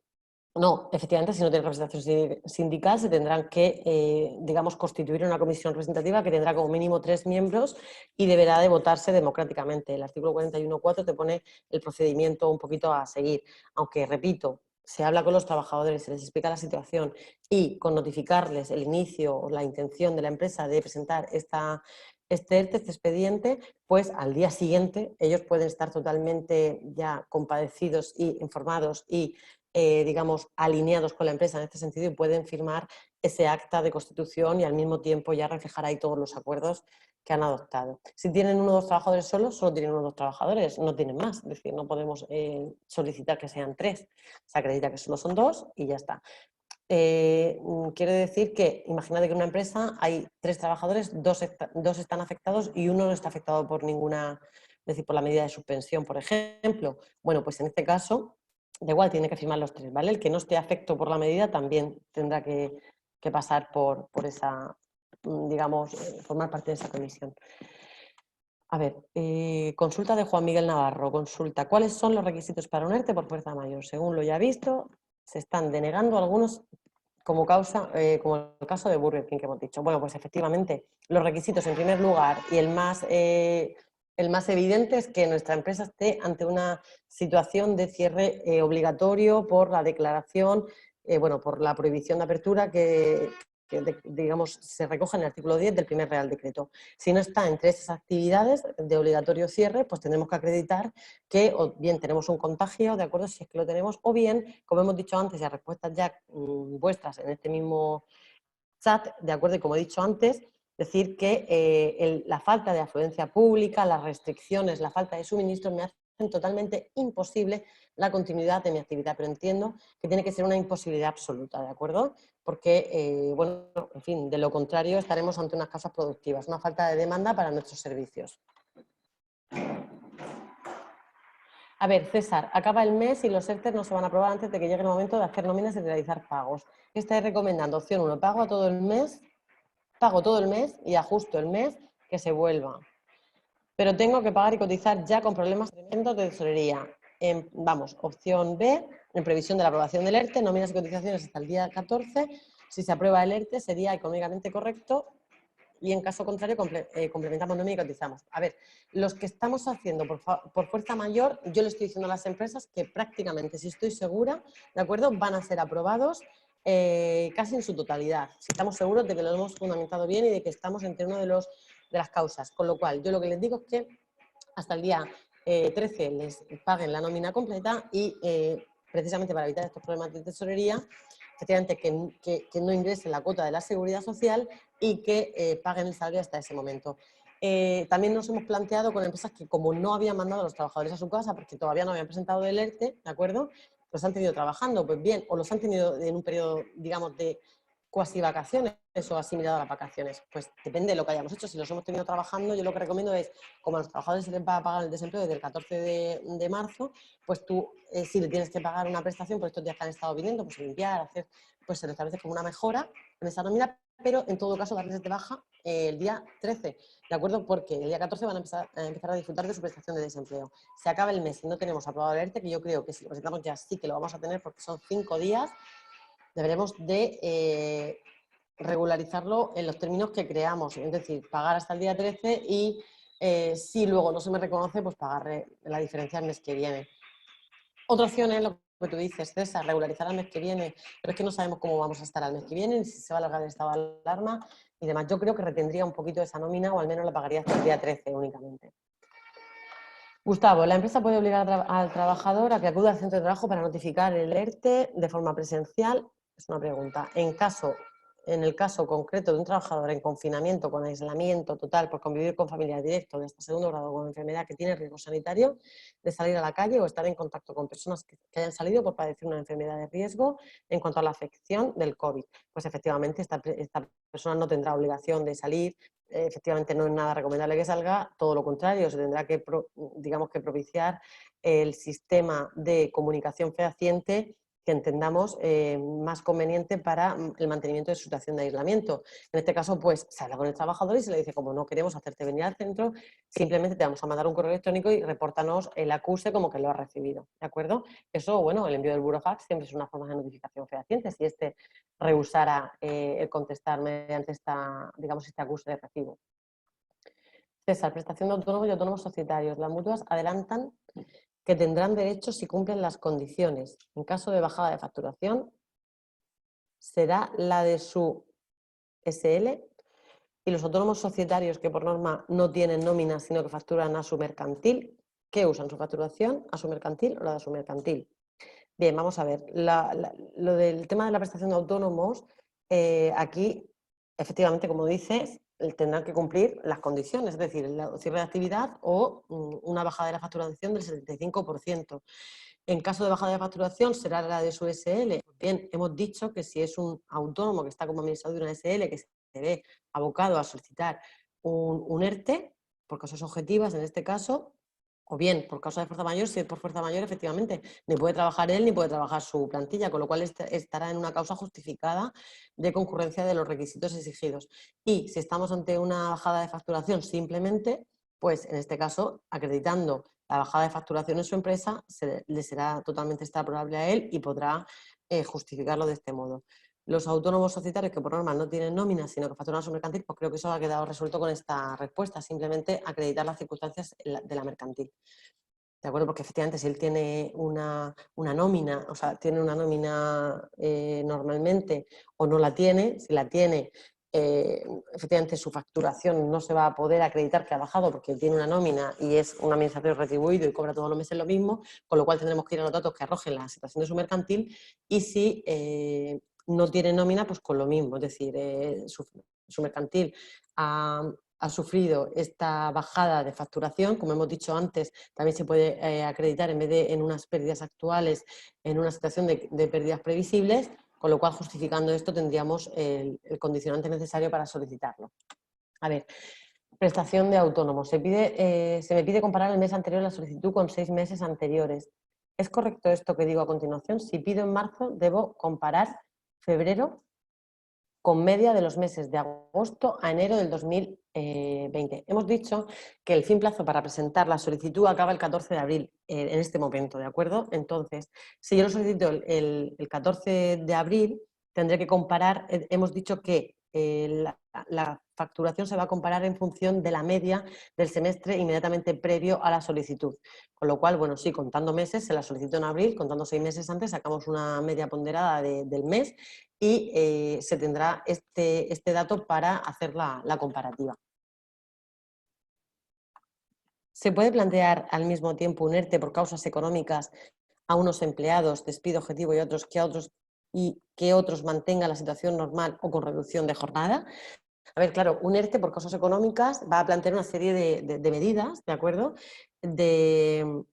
no, efectivamente, si no tienen representación sindical, se tendrán que, digamos, constituir una comisión representativa que tendrá como mínimo 3 miembros y deberá de votarse democráticamente. El artículo 41.4 te pone el procedimiento un poquito a seguir, aunque, repito, se habla con los trabajadores, se les explica la situación y con notificarles el inicio o la intención de la empresa de presentar este expediente, pues al día siguiente ellos pueden estar totalmente ya compadecidos y informados y digamos, alineados con la empresa en este sentido y pueden firmar ese acta de constitución y al mismo tiempo ya reflejar ahí todos los acuerdos que han adoptado. Si tienen 1 o 2 trabajadores solos, solo tienen 1 o 2 trabajadores, no tienen más, es decir, no podemos solicitar que sean 3, se acredita que solo son 2 y ya está. Quiere decir que, imagínate que en una empresa hay 3 trabajadores, 2 están afectados y 1 no está afectado por ninguna, es decir, por la medida de suspensión, por ejemplo. Bueno, pues en este caso, da igual, tiene que firmar los 3, ¿vale? El que no esté afecto por la medida también tendrá que pasar por esa, digamos, formar parte de esa comisión. A ver, consulta de Juan Miguel Navarro. Consulta, ¿cuáles son los requisitos para un ERTE por fuerza mayor? Según lo ya visto, se están denegando algunos como causa, como el caso de Burger King que hemos dicho. Bueno, pues efectivamente, los requisitos en primer lugar y el más evidente es que nuestra empresa esté ante una situación de cierre obligatorio por la declaración, bueno, por la prohibición de apertura que digamos, se recoge en el artículo 10 del primer Real Decreto. Si no está entre esas actividades de obligatorio cierre, pues tendremos que acreditar que o bien tenemos un contagio, ¿de acuerdo? Si es que lo tenemos, o bien, como hemos dicho antes, y a respuestas ya vuestras en este mismo chat, ¿de acuerdo? Y como he dicho antes, decir que la falta de afluencia pública, las restricciones, la falta de suministros me hacen totalmente imposible la continuidad de mi actividad, pero entiendo que tiene que ser una imposibilidad absoluta, ¿de acuerdo? Porque, bueno, en fin, de lo contrario estaremos ante unas causas productivas, una falta de demanda para nuestros servicios. A ver, César, acaba el mes y los ERTE no se van a aprobar antes de que llegue el momento de hacer nóminas y realizar pagos. Estáis recomendando opción 1, pago todo el mes y ajusto el mes que se vuelva. Pero tengo que pagar y cotizar ya con problemas tremendos de tesorería. Vamos, opción B, en previsión de la aprobación del ERTE, nóminas y cotizaciones hasta el día 14. Si se aprueba el ERTE sería económicamente correcto y en caso contrario complementamos nómina y cotizamos. A ver, los que estamos haciendo por fuerza mayor, yo le estoy diciendo a las empresas que prácticamente, si estoy segura, ¿de acuerdo?, van a ser aprobados casi en su totalidad. Si estamos seguros de que lo hemos fundamentado bien y de que estamos entre uno de las causas. Con lo cual, yo lo que les digo es que hasta el día 13 les paguen la nómina completa y precisamente para evitar estos problemas de tesorería, efectivamente que no ingresen la cuota de la seguridad social y que paguen el salario hasta ese momento. También nos hemos planteado con empresas que como no habían mandado a los trabajadores a su casa porque todavía no habían presentado el ERTE, ¿de acuerdo?, los han tenido trabajando, pues bien, o los han tenido en un periodo, digamos, de cuasi vacaciones o asimilado a las vacaciones. Pues depende de lo que hayamos hecho. Si los hemos tenido trabajando, yo lo que recomiendo es, como a los trabajadores se les va a pagar el desempleo desde el 14 de marzo, pues tú, si le tienes que pagar una prestación por estos días que han estado viniendo, pues limpiar, hacer, pues se lo establece como una mejora en esa nómina, pero en todo caso darles de baja el día 13, ¿de acuerdo? Porque el día 14 van a empezar a disfrutar de su prestación de desempleo. Se acaba el mes y no tenemos aprobado el ERTE, que yo creo que si lo presentamos ya sí que lo vamos a tener porque son 5 días, deberemos de regularizarlo en los términos que creamos, es decir, pagar hasta el día 13 y si luego no se me reconoce, pues pagar la diferencia el mes que viene. Otra opción es lo que tú dices, César, regularizar al mes que viene, pero es que no sabemos cómo vamos a estar al mes que viene, ni si se va a alargar el estado de alarma y demás. Yo creo que retendría un poquito esa nómina o al menos la pagaría hasta el día 13 únicamente. Gustavo, la empresa puede obligar al trabajador a que acuda al centro de trabajo para notificar el ERTE de forma presencial. Es una pregunta. En el caso concreto de un trabajador en confinamiento con aislamiento total por convivir con familiares directos de hasta segundo grado con enfermedad que tiene riesgo sanitario de salir a la calle o estar en contacto con personas que hayan salido por padecer una enfermedad de riesgo en cuanto a la afección del COVID. Pues efectivamente esta persona no tendrá obligación de salir. Efectivamente no es nada recomendable que salga, todo lo contrario, se tendrá que, digamos, que propiciar el sistema de comunicación fehaciente que entendamos más conveniente para el mantenimiento de su situación de aislamiento. En este caso, pues se habla con el trabajador y se le dice, como no queremos hacerte venir al centro, simplemente te vamos a mandar un correo electrónico y repórtanos el acuse como que lo has recibido, ¿de acuerdo? Eso, bueno, el envío del burofax siempre es una forma de notificación fehaciente. Si este rehusara el contestar mediante digamos, este acuse de recibo. César, prestación de autónomos y autónomos societarios. Las mutuas adelantan que tendrán derecho si cumplen las condiciones. En caso de bajada de facturación, será la de su SL, y los autónomos societarios que por norma no tienen nómina sino que facturan a su mercantil, ¿qué usan? ¿Su facturación a su mercantil o la de su mercantil? Bien, vamos a ver. Lo del tema de la prestación de autónomos, aquí, efectivamente, como dices, tendrán que cumplir las condiciones, es decir, el cierre de actividad o una bajada de la facturación del 75%. En caso de bajada de facturación, será la de su SL. Bien, hemos dicho que si es un autónomo que está como administrador de una SL, que se ve abocado a solicitar un ERTE, por causas objetivas en este caso, o bien por causa de fuerza mayor, si es por fuerza mayor, efectivamente, ni puede trabajar él ni puede trabajar su plantilla, con lo cual estará en una causa justificada de concurrencia de los requisitos exigidos. Y si estamos ante una bajada de facturación simplemente, pues en este caso, acreditando la bajada de facturación en su empresa, le será totalmente extrapolable a él y podrá justificarlo de este modo. Los autónomos societarios que por norma no tienen nómina, sino que facturan a su mercantil, pues creo que eso ha quedado resuelto con esta respuesta, simplemente acreditar las circunstancias de la mercantil. ¿De acuerdo? Porque efectivamente si él tiene una nómina, o sea, tiene una nómina normalmente o no la tiene, si la tiene, efectivamente su facturación no se va a poder acreditar que ha bajado porque tiene una nómina y es un administrador retribuido y cobra todos los meses lo mismo, con lo cual tendremos que ir a los datos que arrojen la situación de su mercantil, y si no tiene nómina, pues con lo mismo, es decir, su mercantil ha sufrido esta bajada de facturación, como hemos dicho antes, también se puede acreditar en vez de en unas pérdidas actuales, en una situación de pérdidas previsibles, con lo cual justificando esto tendríamos el condicionante necesario para solicitarlo. A ver, prestación de autónomos. Se me pide comparar el mes anterior la solicitud con 6 meses anteriores. ¿Es correcto esto que digo a continuación? Si pido en marzo, debo comparar febrero con media de los meses de agosto a enero del 2020. Hemos dicho que el fin plazo para presentar la solicitud acaba el 14 de abril, en este momento, ¿de acuerdo? Entonces, si yo lo solicito el 14 de abril, tendré que comparar, hemos dicho que la facturación se va a comparar en función de la media del semestre inmediatamente previo a la solicitud. Con lo cual, bueno, sí, contando meses, se la solicito en abril, contando 6 meses antes, sacamos una media ponderada del mes y se tendrá este dato para hacer la comparativa. ¿Se puede plantear al mismo tiempo un ERTE por causas económicas a unos empleados, despido objetivo, y que otros mantengan la situación normal o con reducción de jornada? A ver, claro, un ERTE por causas económicas va a plantear una serie de medidas, ¿de acuerdo?, de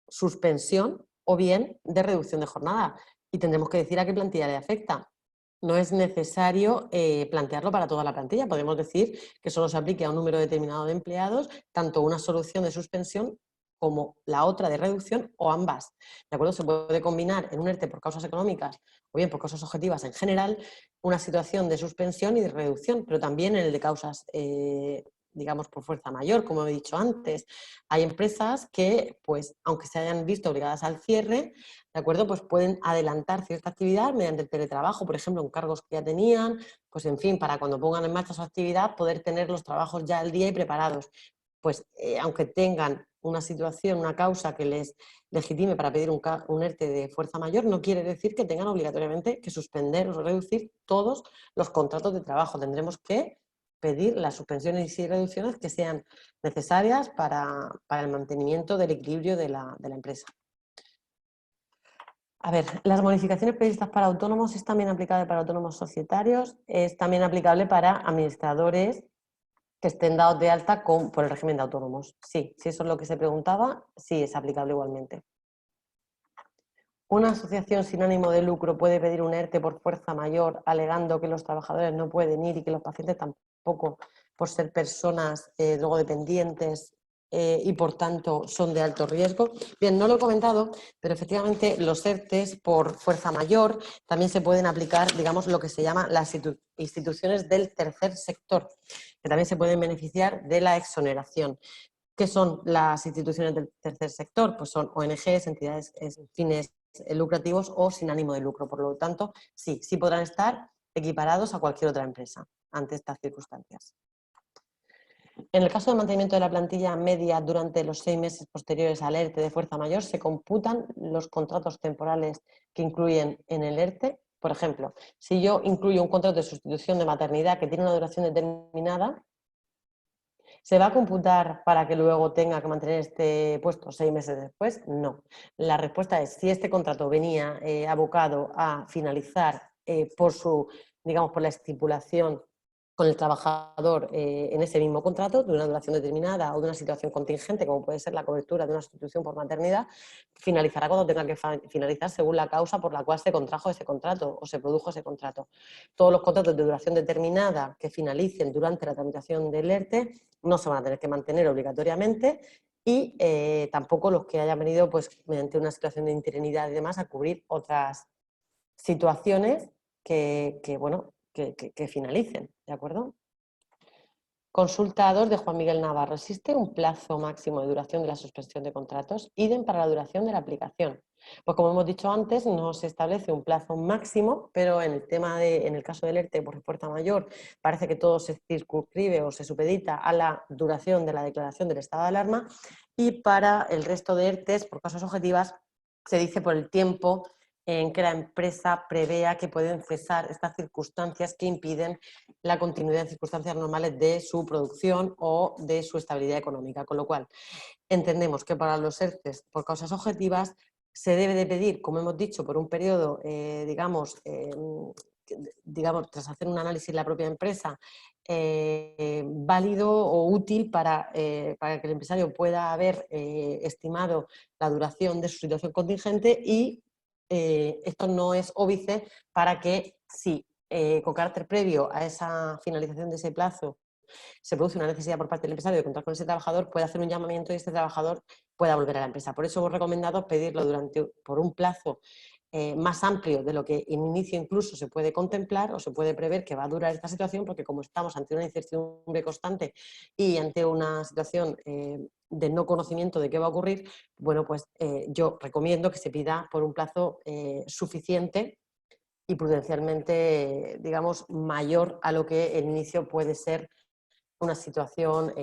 suspensión o bien de reducción de jornada. Y tendremos que decir a qué plantilla le afecta. No es necesario plantearlo para toda la plantilla. Podemos decir que solo se aplique a un número determinado de empleados, tanto una solución de suspensión como la otra de reducción o ambas. ¿De acuerdo? Se puede combinar en un ERTE por causas económicas o bien por causas objetivas en general una situación de suspensión y de reducción, pero también en el de causas digamos, por fuerza mayor, como he dicho antes. Hay empresas que, pues, aunque se hayan visto obligadas al cierre, ¿de acuerdo?, pues pueden adelantar cierta actividad mediante el teletrabajo, por ejemplo, en cargos que ya tenían, pues en fin, para cuando pongan en marcha su actividad, poder tener los trabajos ya al día y preparados. Pues aunque tengan una situación, una causa que les legitime para pedir un ERTE de fuerza mayor, no quiere decir que tengan obligatoriamente que suspender o reducir todos los contratos de trabajo. Tendremos que pedir las suspensiones y reducciones que sean necesarias para el mantenimiento del equilibrio de la empresa. A ver, las bonificaciones previstas para autónomos es también aplicable para autónomos societarios, es también aplicable para administradores que estén dados de alta por el régimen de autónomos. Sí, si eso es lo que se preguntaba, sí es aplicable igualmente. Una asociación sin ánimo de lucro puede pedir un ERTE por fuerza mayor, alegando que los trabajadores no pueden ir y que los pacientes tampoco, por ser personas drogodependientes y por tanto son de alto riesgo. Bien, no lo he comentado, pero efectivamente los ERTEs por fuerza mayor también se pueden aplicar, digamos, lo que se llama las instituciones del tercer sector, que también se pueden beneficiar de la exoneración. ¿Qué son las instituciones del tercer sector? Pues son ONGs, entidades sin fines lucrativos o sin ánimo de lucro. Por lo tanto, sí podrán estar equiparados a cualquier otra empresa ante estas circunstancias. En el caso del mantenimiento de la plantilla media durante los 6 meses posteriores al ERTE de fuerza mayor, se computan los contratos temporales que incluyen en el ERTE. Por ejemplo, si yo incluyo un contrato de sustitución de maternidad que tiene una duración determinada, ¿se va a computar para que luego tenga que mantener este puesto 6 meses después? No. La respuesta es, si este contrato venía abocado a finalizar por la estipulación con el trabajador en ese mismo contrato, de una duración determinada o de una situación contingente, como puede ser la cobertura de una sustitución por maternidad, finalizará cuando tenga que finalizar según la causa por la cual se contrajo ese contrato o se produjo ese contrato. Todos los contratos de duración determinada que finalicen durante la tramitación del ERTE no se van a tener que mantener obligatoriamente y tampoco los que hayan venido pues, mediante una situación de interinidad y demás a cubrir otras situaciones que finalicen, ¿de acuerdo? Consulta 2 de Juan Miguel Navarro. ¿Existe un plazo máximo de duración de la suspensión de contratos? Idem para la duración de la aplicación. Pues como hemos dicho antes, no se establece un plazo máximo, pero en el caso del ERTE por fuerza mayor parece que todo se circunscribe o se supedita a la duración de la declaración del estado de alarma, y para el resto de ERTEs por causas objetivas se dice por el tiempo en que la empresa prevea que pueden cesar estas circunstancias que impiden la continuidad en circunstancias normales de su producción o de su estabilidad económica. Con lo cual, entendemos que para los ERTEs por causas objetivas se debe de pedir, como hemos dicho, por un periodo, tras hacer un análisis en la propia empresa, válido o útil para que el empresario pueda haber estimado la duración de su situación contingente, y esto no es óbice para que, si con carácter previo a esa finalización de ese plazo se produce una necesidad por parte del empresario de contar con ese trabajador, puede hacer un llamamiento y este trabajador pueda volver a la empresa. Por eso hemos recomendado pedirlo por un plazo más amplio de lo que en inicio incluso se puede contemplar o se puede prever que va a durar esta situación, porque como estamos ante una incertidumbre constante y ante una situación de no conocimiento de qué va a ocurrir, bueno, pues yo recomiendo que se pida por un plazo suficiente y prudencialmente, digamos, mayor a lo que en inicio puede ser una situación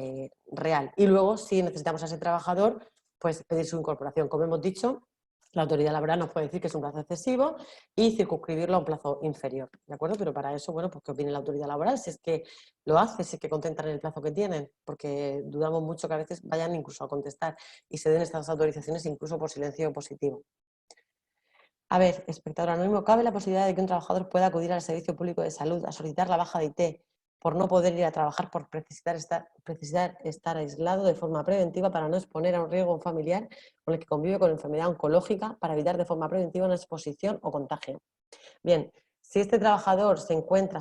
real. Y luego, si necesitamos a ese trabajador, pues pedir su incorporación. Como hemos dicho, la autoridad laboral nos puede decir que es un plazo excesivo y circunscribirlo a un plazo inferior, ¿de acuerdo? Pero para eso, bueno, pues ¿qué opine la autoridad laboral? Si es que lo hace, si es que contentan el plazo que tienen, porque dudamos mucho que a veces vayan incluso a contestar y se den estas autorizaciones incluso por silencio positivo. A ver, espectador anónimo, ¿cabe la posibilidad de que un trabajador pueda acudir al Servicio Público de Salud a solicitar la baja de IT por no poder ir a trabajar, por precisar estar aislado de forma preventiva para no exponer a un riesgo familiar con el que convive con enfermedad oncológica, para evitar de forma preventiva una exposición o contagio? Bien, si este trabajador se encuentra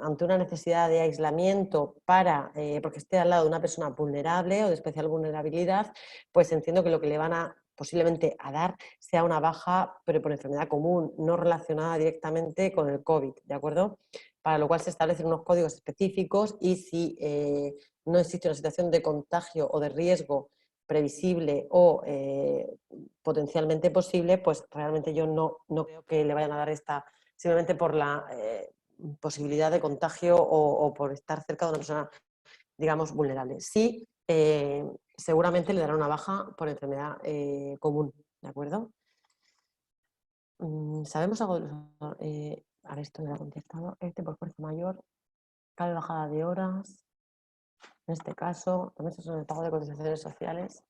ante una necesidad de aislamiento porque esté al lado de una persona vulnerable o de especial vulnerabilidad, pues entiendo que lo que le van a posiblemente a dar sea una baja, pero por enfermedad común, no relacionada directamente con el COVID, ¿de acuerdo? Para lo cual se establecen unos códigos específicos, y si no existe una situación de contagio o de riesgo previsible o potencialmente posible, pues realmente yo no creo que le vayan a dar esta, simplemente por la posibilidad de contagio o por estar cerca de una persona, digamos, vulnerable. Sí, seguramente le dará una baja por enfermedad común, ¿de acuerdo? ¿Sabemos algo de los... a ver, esto me lo ha contestado. Por fuerza mayor, cabe bajada de horas. En este caso, también son el pago de cotizaciones sociales.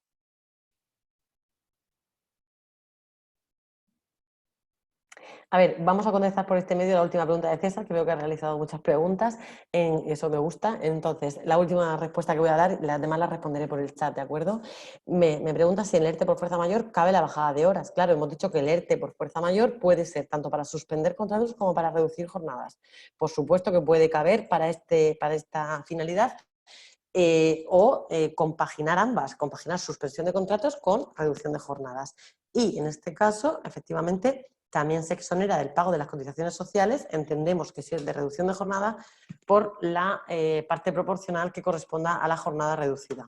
A ver, vamos a contestar por este medio la última pregunta de César, que veo que ha realizado muchas preguntas, eso me gusta. Entonces, la última respuesta que voy a dar, las demás las responderé por el chat, ¿de acuerdo? Me pregunta si en el ERTE por fuerza mayor cabe la bajada de horas. Claro, hemos dicho que el ERTE por fuerza mayor puede ser tanto para suspender contratos como para reducir jornadas. Por supuesto que puede caber para esta finalidad. O compaginar ambas, compaginar suspensión de contratos con reducción de jornadas. Y en este caso, efectivamente, también se exonera del pago de las cotizaciones sociales, entendemos que si es de reducción de jornada, por la parte proporcional que corresponda a la jornada reducida.